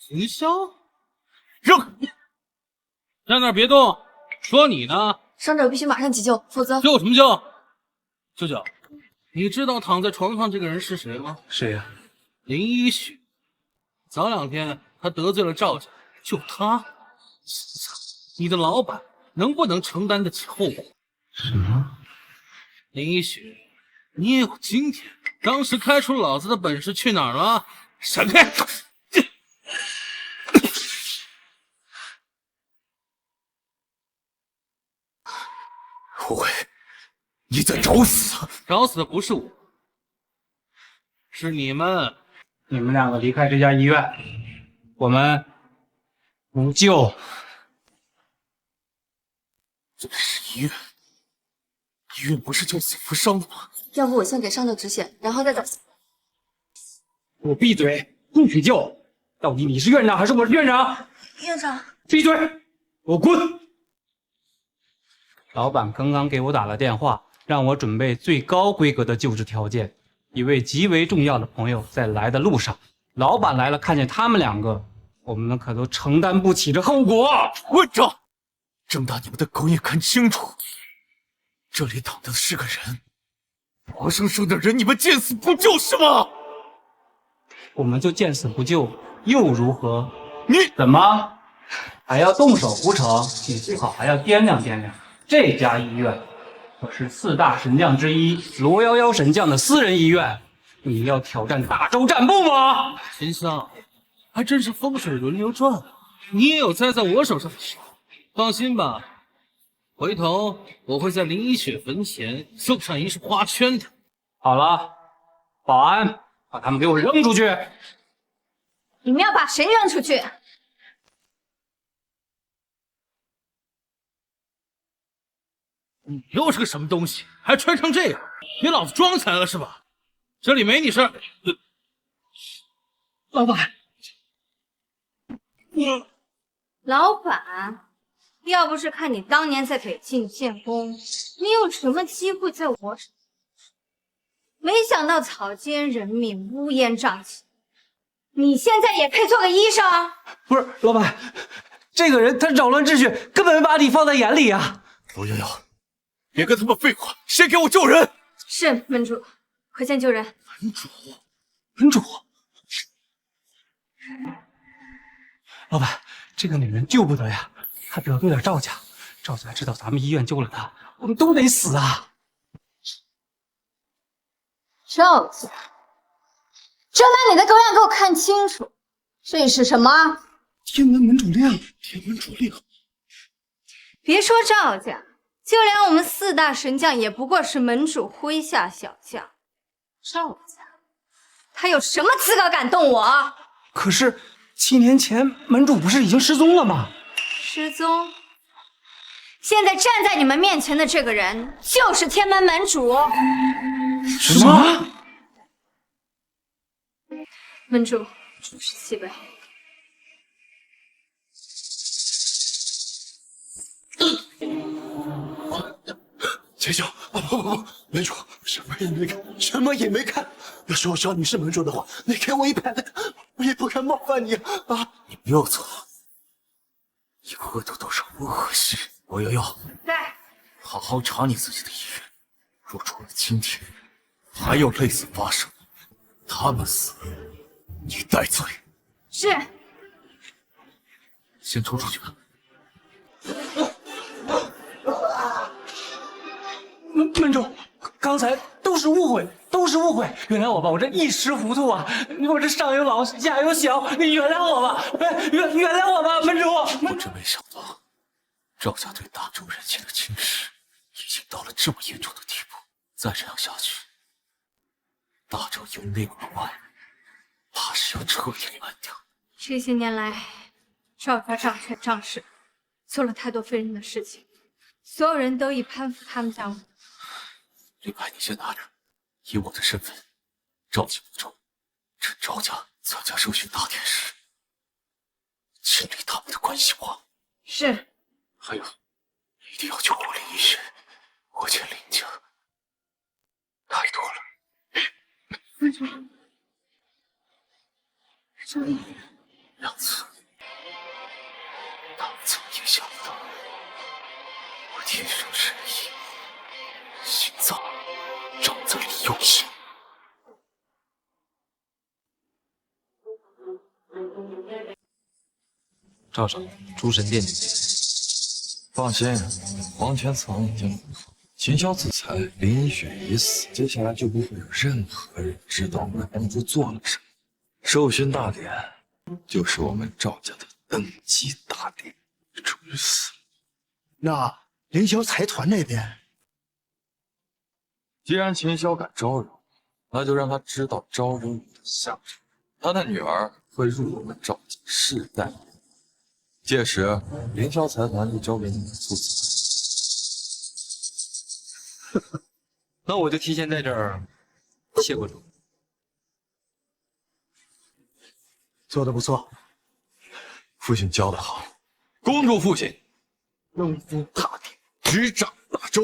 凌霄，扔！站那儿别动！说你呢？伤者必须马上急救，否则……救什么救？舅舅，你知道躺在床上这个人是谁吗？谁呀？林一雪。早2天他得罪了赵家，就他，你的老板能不能承担得起后果？什么？林一雪，你也有今天。当时开除老子的本事去哪儿了？闪开！胡伟，你在找死！找死的不是我，是你们。你们2个离开这家医院，我们不救。这是医院，医院不是救死扶伤的吗？要不我先给伤者止血，然后再找。给我闭嘴，不许救！到底你是院长还是我是院长？院长，闭嘴，给我滚！老板刚刚给我打了电话，让我准备最高规格的救治条件。一位极为重要的朋友在来的路上，老板来了，看见他们2个，我们可都承担不起这后果。混账！睁大你们的狗眼看清楚，这里躺的是个人，活生生的人，你们见死不救是吗？我们就见死不救又如何？你怎么还要动手不成？你最好还要掂量掂量，这家医院可是4大神将之一罗11神将的私人医院，你要挑战大周战部吗？秦香，还真是风水轮流转啊！你也有栽在我手上的时候。放心吧，回头我会在林一雪坟前送上一束花圈的。好了，保安，把他们给我扔出去！你们要把谁扔出去？你又是个什么东西？还穿成这样，给老子装起来了是吧？这里没你事儿。老板，老板，要不是看你当年在北境建功，你有什么机会在我手上？没想到草菅人命，乌烟瘴气。你现在也配做个医生？不是，老板，这个人他扰乱秩序，根本没把你放在眼里啊！罗瑶瑶，别跟他们废话，先给我救人！是门主，快先救人。门主，老板，这个女人救不得呀，她得罪了赵家，赵家知道咱们医院救了她，我们都得死啊！赵家，正把你的狗眼给我看清楚，这是什么？天门门主令，天门主令。别说赵家，就连我们4大神将也不过是门主麾下小将。赵家，他有什么资格敢动我？可是7年前门主不是已经失踪了吗？失踪？现在站在你们面前的这个人就是天门门主。什么？门主，主持7杯。秦霄，不，门主什么也没看，什么也没看。要是我知道你是门主的话，你给我一百倍，我也不敢冒犯你啊！你不要走，以后的都是不合适。我瑶瑶，在，好好查你自己的遗愿，若除了今天，还有类似发生，他们死，你带罪。是。先冲出去吧。门主，刚才都是误会，都是误会，原谅我吧，我这一时糊涂啊，我这上有老下有小，你原谅我吧，原谅我吧，门主。我真没想到，赵家对大周人情的轻视已经到了这么严重的地步，再这样下去，大周由内而外，怕是要彻底烂掉。这些年来，赵家掌权仗势，做了太多非人的事情，所有人都以攀附他们家为。令牌你先拿着，以我的身份，召集部众，趁赵家参加授勋大典时，清理他们的关系网。是。还有，一定要救活林一雪，我欠林家太多了。门主，这里2次，他们怎么也想不到，我天生神异，心脏长在李用心。赵长，诸神殿里面。放心，黄泉层已经恢复，秦霄自裁，林一雪已死，接下来就不会有任何人知道我们门主做了什么。授勋大典就是我们赵家的登基大典，终于死了。那凌霄财团那边，既然秦霄敢招惹，那就让他知道招惹你的下场。他的女儿会入我们赵家世代。届时，凌霄财团就交给你们负责。那我就提前在这儿谢过主。做得不错，父亲教得好，恭祝父亲登基大典，执掌大周。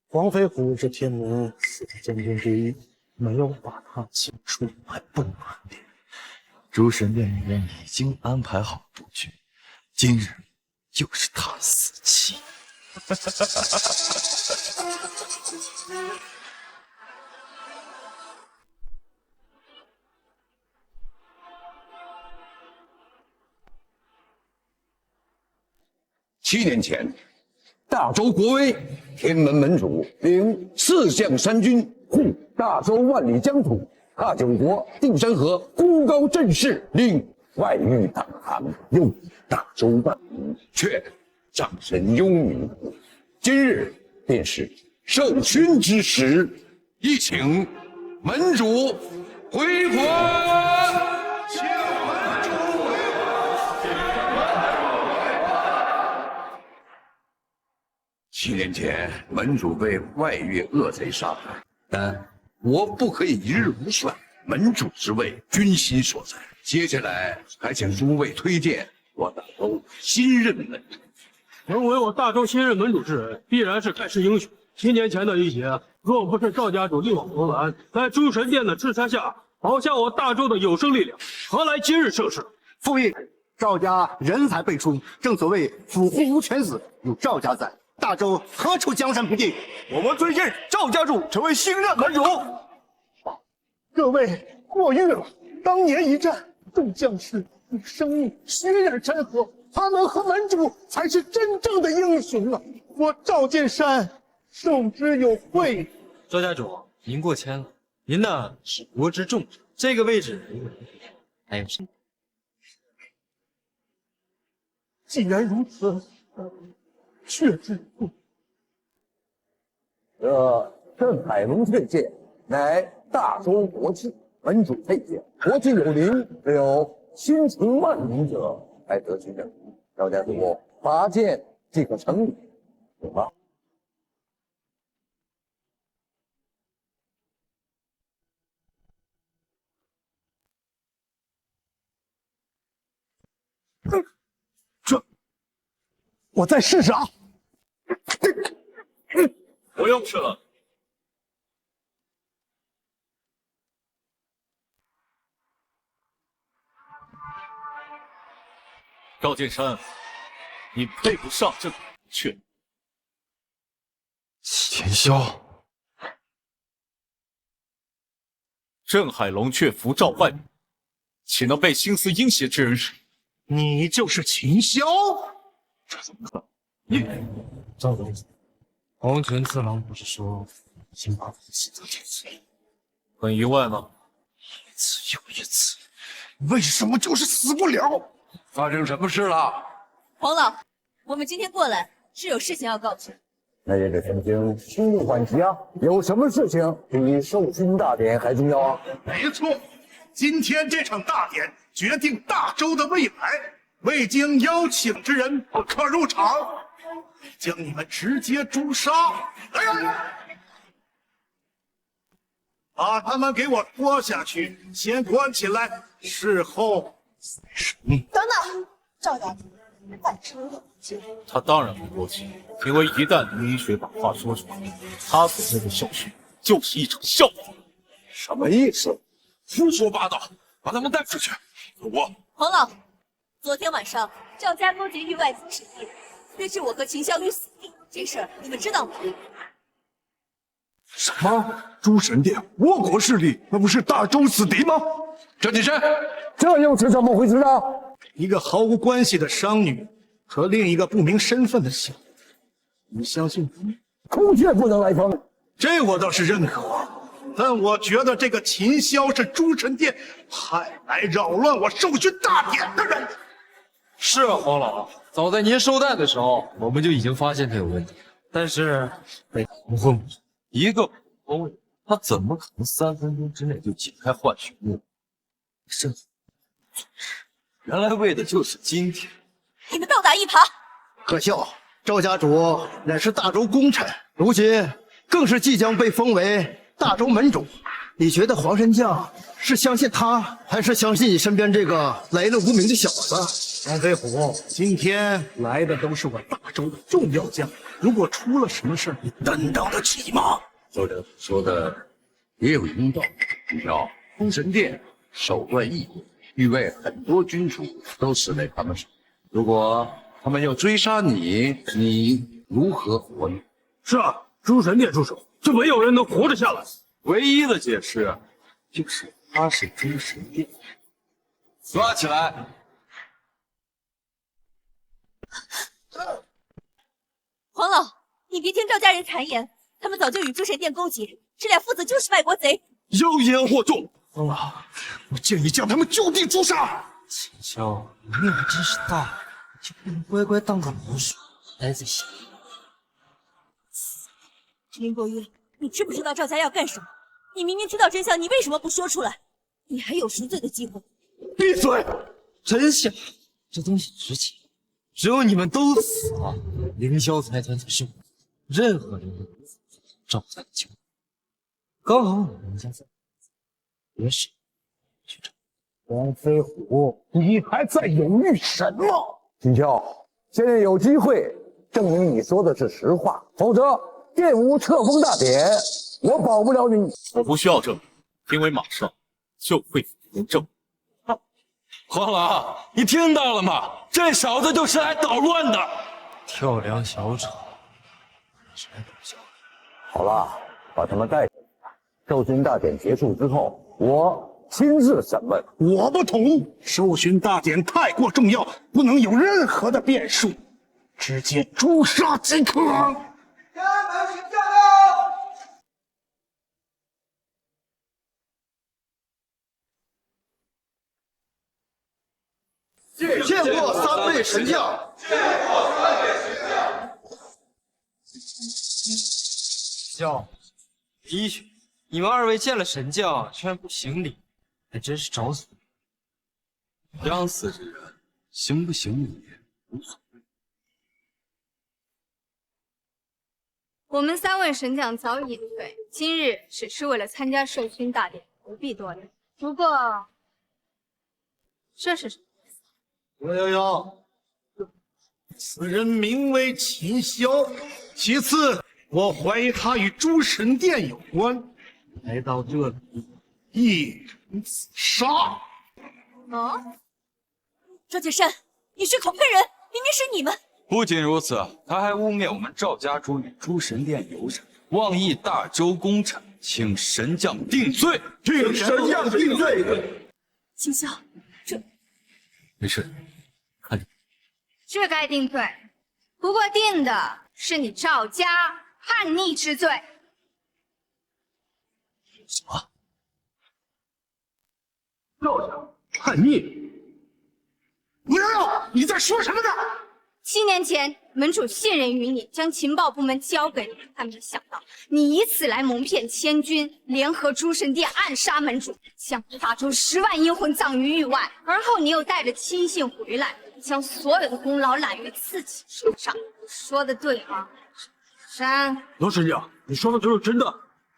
黄飞虎是天门4大将军之一，没有把他请出还不能点。诸神殿里面已经安排好布局，今日就是他死期。7年前，大周国威，天门门主领4将3军护大周万里疆土，踏9国，定山河，功高震世，令外域党行，又以大周万民，却掌神忧民。今日便是授勋之时，一请门主回国。7年前，门主被外越恶贼杀害，但我不可以一日无帅。门主之位，军心所在。接下来，还请诸位推荐我大周新任门主。成为我大周新任门主之人，必然是盖世英雄。7年前的一劫，若不是赵家主力挽狂澜，在诸神殿的支撑下，保下我大周的有生力量，何来今日盛世？父议，赵家人才辈出，正所谓府户无犬死，有赵家在，大周何处江山不定？我们推荐赵家主成为新任门主。各位过誉了，当年一战，众将士以生命血染山河，他们和门主才是真正的英雄啊！我赵建山受之有愧。赵家主，您过谦了。您呢是国之重臣，这个位置还有谁？既然如此，却之不。郑海龙推荐，乃大周国戚，门主推荐，国戚有灵，只有心存万民者，才得其任务。赵家主拔剑即可成礼，懂吗？我再试试啊！不用试了。赵剑山，你配不上这个雀。秦霄，镇海龙雀符照外面，岂能被心思阴邪之人使？你就是秦霄？这怎么可能？你赵公子，黄泉次郎不是说已经把我的心脏填死了？很意外吗？一次又一次，为什么就是死不了？发生什么事了？黄老，我们今天过来是有事情要告诉你。那也得澄清，心有缓急啊！有什么事情比授勋大典还重要啊？没错，今天这场大典决定大周的未来，未经邀请之人不可入场，将你们直接诛杀！把他们给我拖下去，先关起来，事后再审。等等，赵家主，反生有情。他当然不多情，因为一旦林一雪把话说出来，他所谓的校训就是一场笑话。什么意思？胡说八道！把他们带出去！我黄老，昨天晚上赵家勾结域外诸神殿，推至我和秦霄于死地，这事儿你们知道吗？什么？诸神殿，倭国势力，那不是大周死敌吗？郑景山，这又是怎么回事啊？一个毫无关系的商女和另一个不明身份的小子，你相信吗？空穴不能来风，这我倒是认可。但我觉得这个秦霄是诸神殿派来扰乱我授勋大典的人。是啊，黄老，早在您收弹的时候，我们就已经发现他有问题，但是被蒙混过去。一个普通人，他怎么可能3分钟之内就解开浣熊木？甚至原来为的就是今天。你们倒打一耙！可笑，赵家主乃是大周功臣，如今更是即将被封为大周门主。你觉得黄神将是相信他，还是相信你身边这个来路无名的小子？黄飞虎，今天来的都是我大周的重要将领，如果出了什么事，你担当得起吗？周家主说的也有一定道理。你瞧，封神殿手段异诡，域外很多君主都死在他们手。如果他们要追杀你，你如何活呢？是啊，诸神殿出手，就没有人能活着下来。唯一的解释就是他是诸神殿。抓起来！黄老，你别听赵家人谗言，他们早就与诸神殿勾结，这俩父子就是卖国贼。妖言惑众！黄老，我建议将他们就地诛杀。秦霄，你命真是大，就不能乖乖当个老鼠，待在心里。林伯约，你知不知道赵家要干什么？你明明知道真相，你为什么不说出来？你还有赎罪的机会。闭嘴！真相，这东西值钱，只有你们都死了，凌霄财团才是我，任何人都无法赵家的救。刚好我们家在，没事去找。黄飞虎，你还在犹豫什么？秦霄，现在有机会证明你说的是实话，否则殿无册封大典，我保不了你。我不需要证明，因为马上就会有人证明。黄老，你听到了吗？这小子就是来捣乱的。跳梁小丑，谁不晓得？好了，把他们带走。授勋大典结束之后，我亲自审问。我不同意，授勋大典太过重要，不能有任何的变数，直接诛杀即可。开门请驾到！见过3位神将。笑，咦，你们2位见了神将，居然不行礼，还真是找死！将死之人，行不行礼无所谓。我们3位神将早已隐退，今日只是为了参加授勋大典，不必多礼。不过，这是什么意思？有，此人名为秦霄。其次，我怀疑他与诸神殿有关，来到这里一人自杀。哦，赵景山，你是口喷人，明明是你们！不仅如此，他还污蔑我们赵家主与诸神殿有染，妄议大周功臣，请神将定罪。请神将定罪。秦霄，这没事，看着。是该定罪，不过定的是你赵家叛逆之罪。什么？赵家叛逆？吴瑶瑶，你在说什么呢7年前，门主信任于你，将情报部门交给你，但没想到你以此来蒙骗千军，联合诸神殿暗杀门主，将大周10万阴魂葬于域外。而后你又带着亲信回来，将所有的功劳揽于自己身上。说的对吗？山，罗神将，你说的都是真的。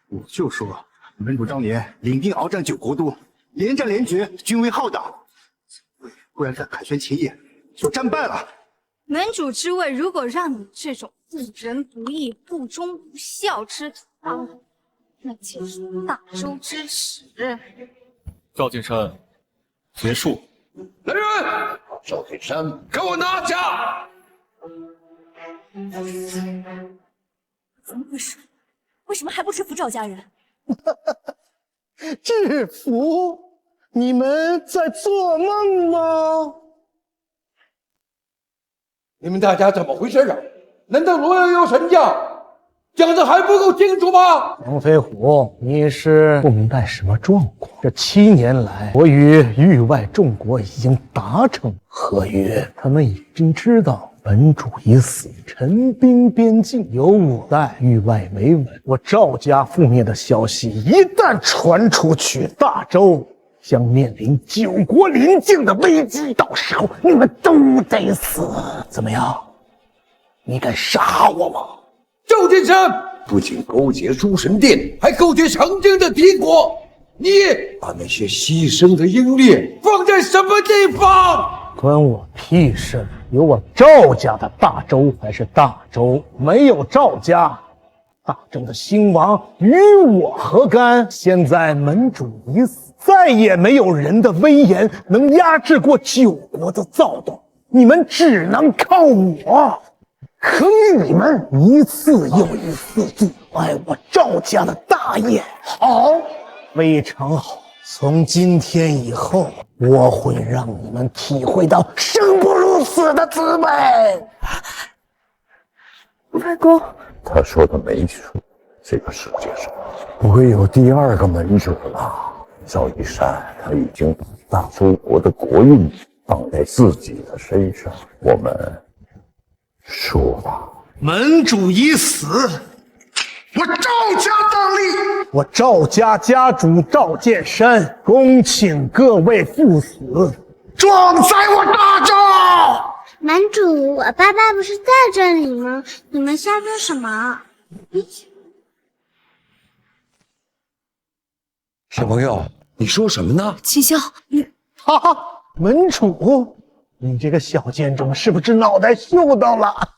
我就说，门主当年领兵鏖战9国都，连战连决，军威浩大，忽然在凯旋前夜就战败了。门主之位，如果让你这种不仁不义、不忠不孝之徒当了，那岂是大周之耻？赵景山，结束。来人，赵景山，给我拿下！怎么回事？为什么还不制服赵家人？制服？你们在做梦吗？你们大家怎么回事啊？难道罗悠悠神将讲的还不够清楚吗？王飞虎，你是不明白什么状况？这7年来，我与域外众国已经达成合约，他们已经知道门主已死，陈兵边境，有我在，域外没稳。我赵家覆灭的消息一旦传出去，大周将面临9国临境的危机，到时候你们都得死。怎么样？你敢杀我吗？赵金山不仅勾结诸神殿，还勾结长征的敌国。你把那些牺牲的英烈放在什么地方？关我屁事！有我赵家的大周还是大周，没有赵家，大周的兴亡与我何干？现在门主已死，再也没有人的威严能压制过9国的躁动，你们只能靠我。可你们一次又一次阻碍我赵家的大业，好，非常好。从今天以后，我会让你们体会到生不如死的滋味。外公，他说的没错，这个世界上不会有第2个门主了。赵一山他已经把大周国的国运放在自己的身上，我们输了。门主已死，我赵家当立。我赵家家主赵建山恭请各位赴死，壮哉我大赵！门主，我爸爸不是在这里吗？你们瞎说什么？小朋友，你说什么呢？秦霄，你哈哈，门主，你这个小贱种是不是脑袋秀到了？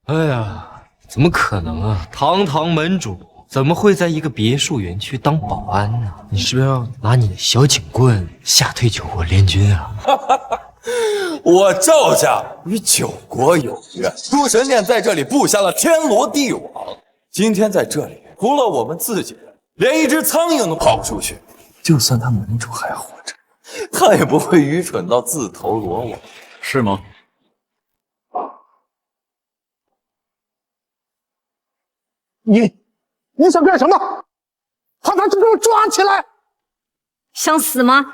哎呀，怎么可能啊！堂堂门主怎么会在一个别墅园区当保安呢？你是不是要拿你的小警棍吓退9国联军啊？我赵家与9国有约，诸神殿在这里布下了天罗地网。今天在这里，除了我们自己人，连一只苍蝇都跑不出去。就算他门主还活着，他也不会愚蠢到自投罗网，是吗？你想干什么？把他给我抓起来！想死吗？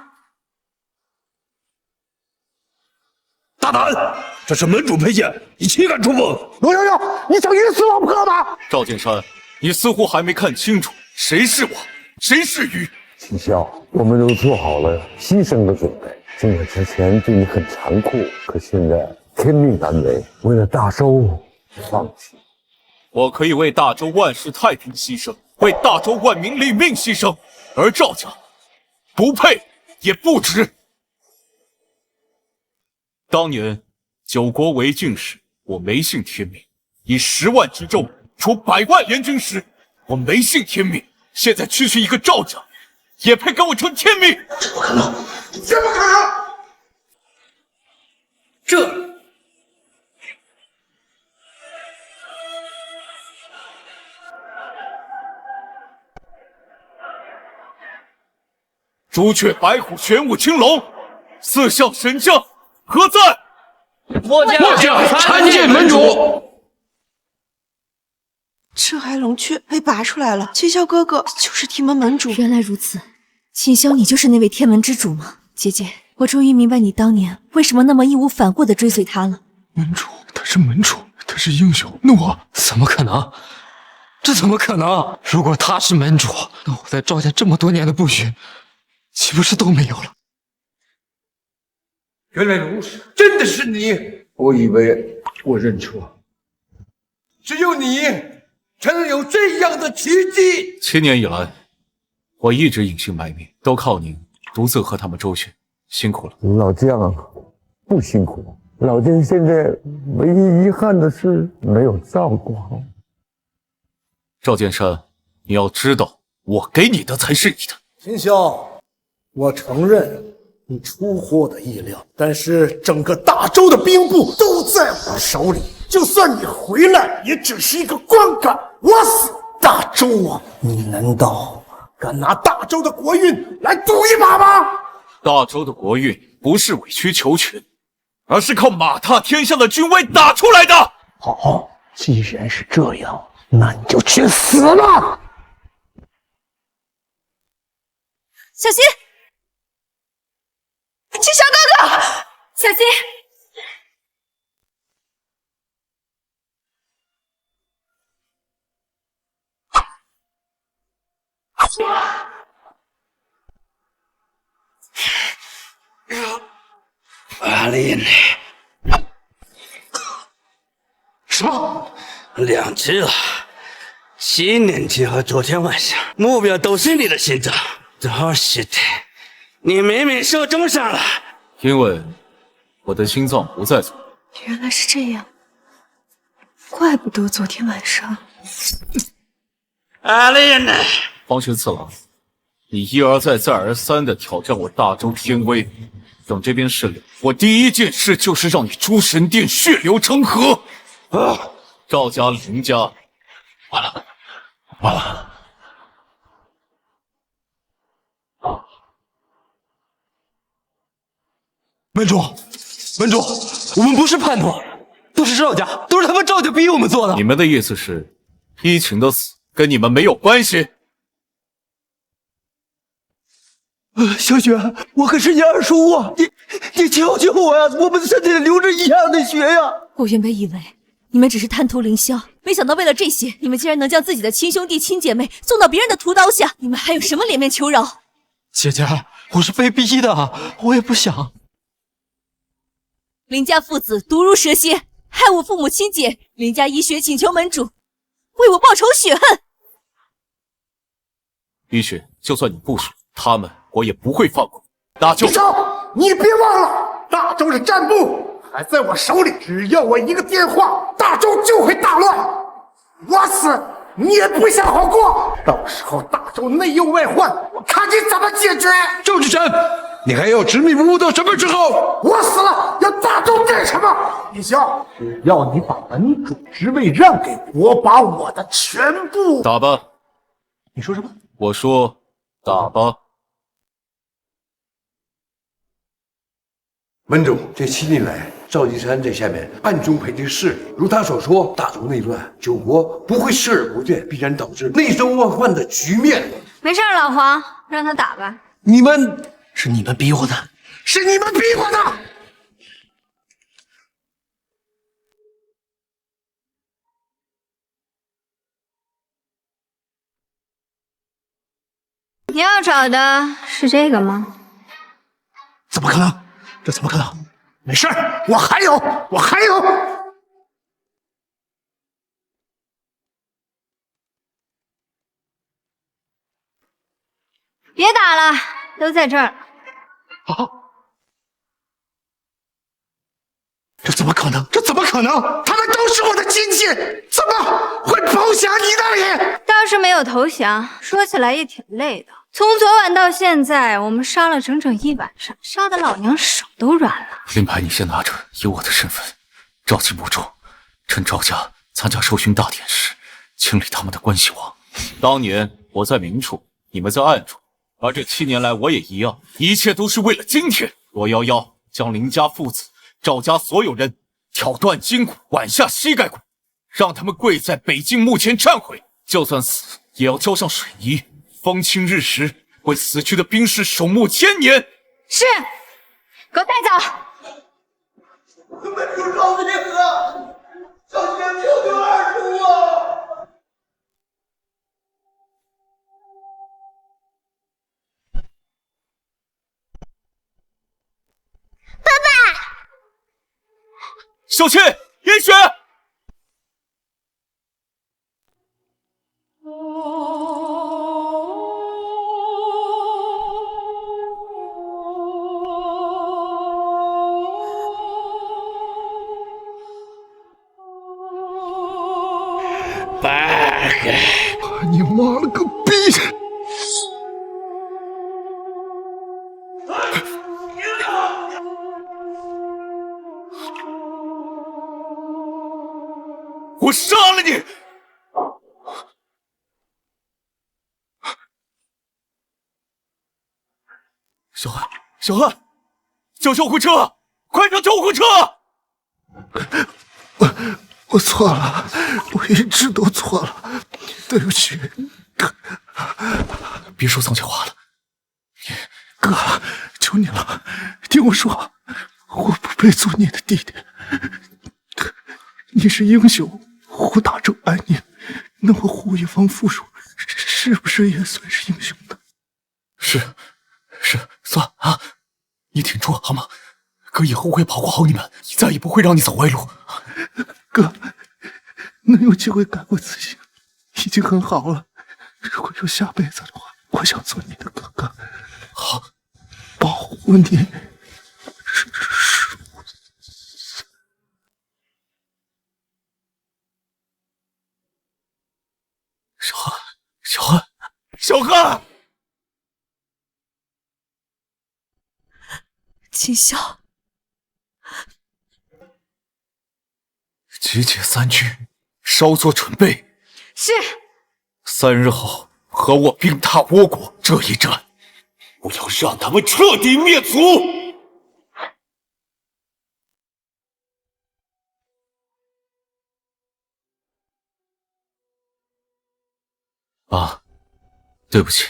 大胆！这是门主佩剑，你岂敢触碰？呦，你想鱼死网破吗？赵剑山，你似乎还没看清楚谁是网，谁是鱼。齐萧，我们都做好了牺牲的准备。尽管之前对你很残酷，可现在天命难违，为了大周，放弃。我可以为大周万世太平牺牲，为大周万民立命牺牲，而赵家不配也不值。当年九国为郡时，我没信天命，以10万之众除100万联军时，我没信天命。现在区区一个赵家，也配跟我争天命？怎么可能？怎么可能？这朱雀、白虎、玄武、青龙，4项神将何在？末将参见门主。赤骸龙雀被拔出来了，七霄哥哥就是天门门主。原来如此，秦霄，你就是那位天门之主吗？姐姐，我终于明白你当年为什么那么义无反顾地追随他了。门主，他是门主，他是英雄。那我怎么可能？这怎么可能？如果他是门主，那我在赵家这么多年的不许，岂不是都没有了？原来如此，真的是你！我以为我认错，只有你才能有这样的奇迹。7年以来，我一直隐姓埋名，都靠您独自和他们周旋，辛苦了。老将不辛苦，老将现在唯一遗憾的是没有照顾好。赵剑山，你要知道，我给你的才是你的。秦霄，我承认你出乎我的意料，但是整个大周的兵部都在我手里，就算你回来，也只是一个观感。我死大周啊！你难道敢拿大周的国运来赌一把吗？大周的国运不是委曲求全，而是靠马踏天下的军威打出来的。好，既然是这样，那你就去死吧！小心！七霄哥哥，小心！阿丽呢？什么？2只了。7年前和昨天晚上，目标都是你的心脏。都是的，你明明受重伤了。因为我的心脏不在左。原来是这样，怪不得昨天晚上。阿丽呢？黄玄次郎，你一而再再而三地挑战我大周天威，等这边事了，我第一件事就是让你诸神殿血流成河。赵家、林家，完了，完了！门主，我们不是叛徒，都是赵家，都是他们赵家逼我们做的。你们的意思是，依晴的死跟你们没有关系？小雪，我可是你二叔啊！你救救我呀！我们的身体里流着一样的血呀！我原本以为你们只是贪图凌霄，没想到为了这些，你们竟然能将自己的亲兄弟亲姐妹送到别人的屠刀下，你们还有什么脸面求饶？姐姐，我是被逼的，我也不想。林家父子毒如蛇蝎，害我父母亲姐，林家医学请求门主为我报仇雪恨。雨雪，就算你不说，他们我也不会放过。大舅，你别忘了，大周的战部还在我手里，只要我一个电话，大周就会大乱。我死你也不想好过，到时候大周内忧外患，我看你怎么解决。赵志山，你还要执迷不悟到什么时候？我死了，要大周干什么？李潇，只要你把门主职位让给我，把我的全部打吧。你说什么？我说打吧。门主，这7年来，赵金山在下面暗中培植势力，如他所说，大周内乱，九国不会视而不见，必然导致内忧外患的局面。没事，老黄，让他打吧。你们是你们逼我的，是你们逼我的。你要找的是这个吗？怎么可能？这怎么可能？没事儿，我还有。别打了，都在这儿。这怎么可能？他们都是我的亲戚，怎么会投降你那里？倒是没有投降，说起来也挺累的。从昨晚到现在，我们杀了整整1晚上，杀得老娘手都软了。令牌你先拿着，以我的身份，召集部众，趁赵家参加授勋大典时，清理他们的关系网。当年我在明处，你们在暗处，而这7年来我也一样，一切都是为了今天。罗瑶瑶将林家父子、赵家所有人挑断筋骨，剜下膝盖骨，让他们跪在北京墓前忏悔，就算死也要浇上水泥，风清日食，为死去的兵士守墓1000年。是，给我带走。门主饶命啊！小仙救救二叔啊！爸爸，小倩，严雪。你妈了个逼！我杀了你！小汉，叫救护车！快叫救护车！我错了，我一直都错了，对不起，哥。别说丧气话了，哥，求你了，听我说，我不配做你的弟弟。你是英雄，护大周安宁，那我护一方附属，是不是也算是英雄呢？是，算啊，你挺住好吗？哥以后会保护好你们，再也不会让你走歪路。哥，能有机会改过自新，已经很好了。如果有下辈子的话，我想做你的哥哥，好，保护你。小汉，秦霄，集结3军，稍作准备。是。3日后和我兵踏倭国，这一战，我要让他们彻底灭族。爸，对不起，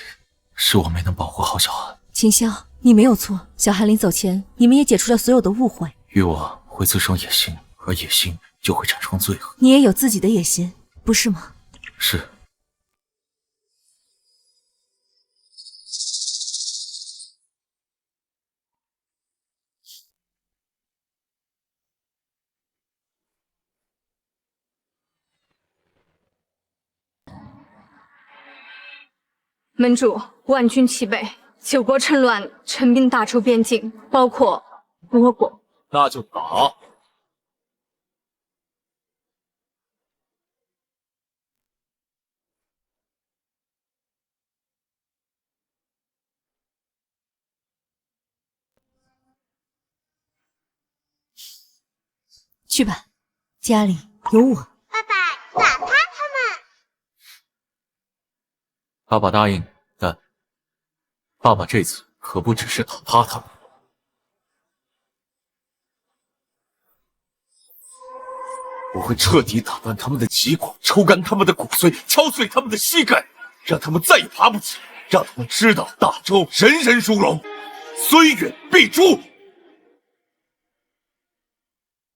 是我没能保护好小韩。秦霄，你没有错。小韩临走前，你们也解除了所有的误会。欲望会滋生野心，而野心就会产生罪恶。你也有自己的野心，不是吗？是。门主，万军齐备，9国趁乱，陈兵大周边境，包括倭国。那就打！去吧，家里有我。爸爸，打他们！爸爸答应，但爸爸这次可不只是打趴他们。我会彻底打断他们的脊骨，抽干他们的骨髓，敲碎他们的膝盖，让他们再也爬不起，让他们知道大周人人如龙，虽远必诛。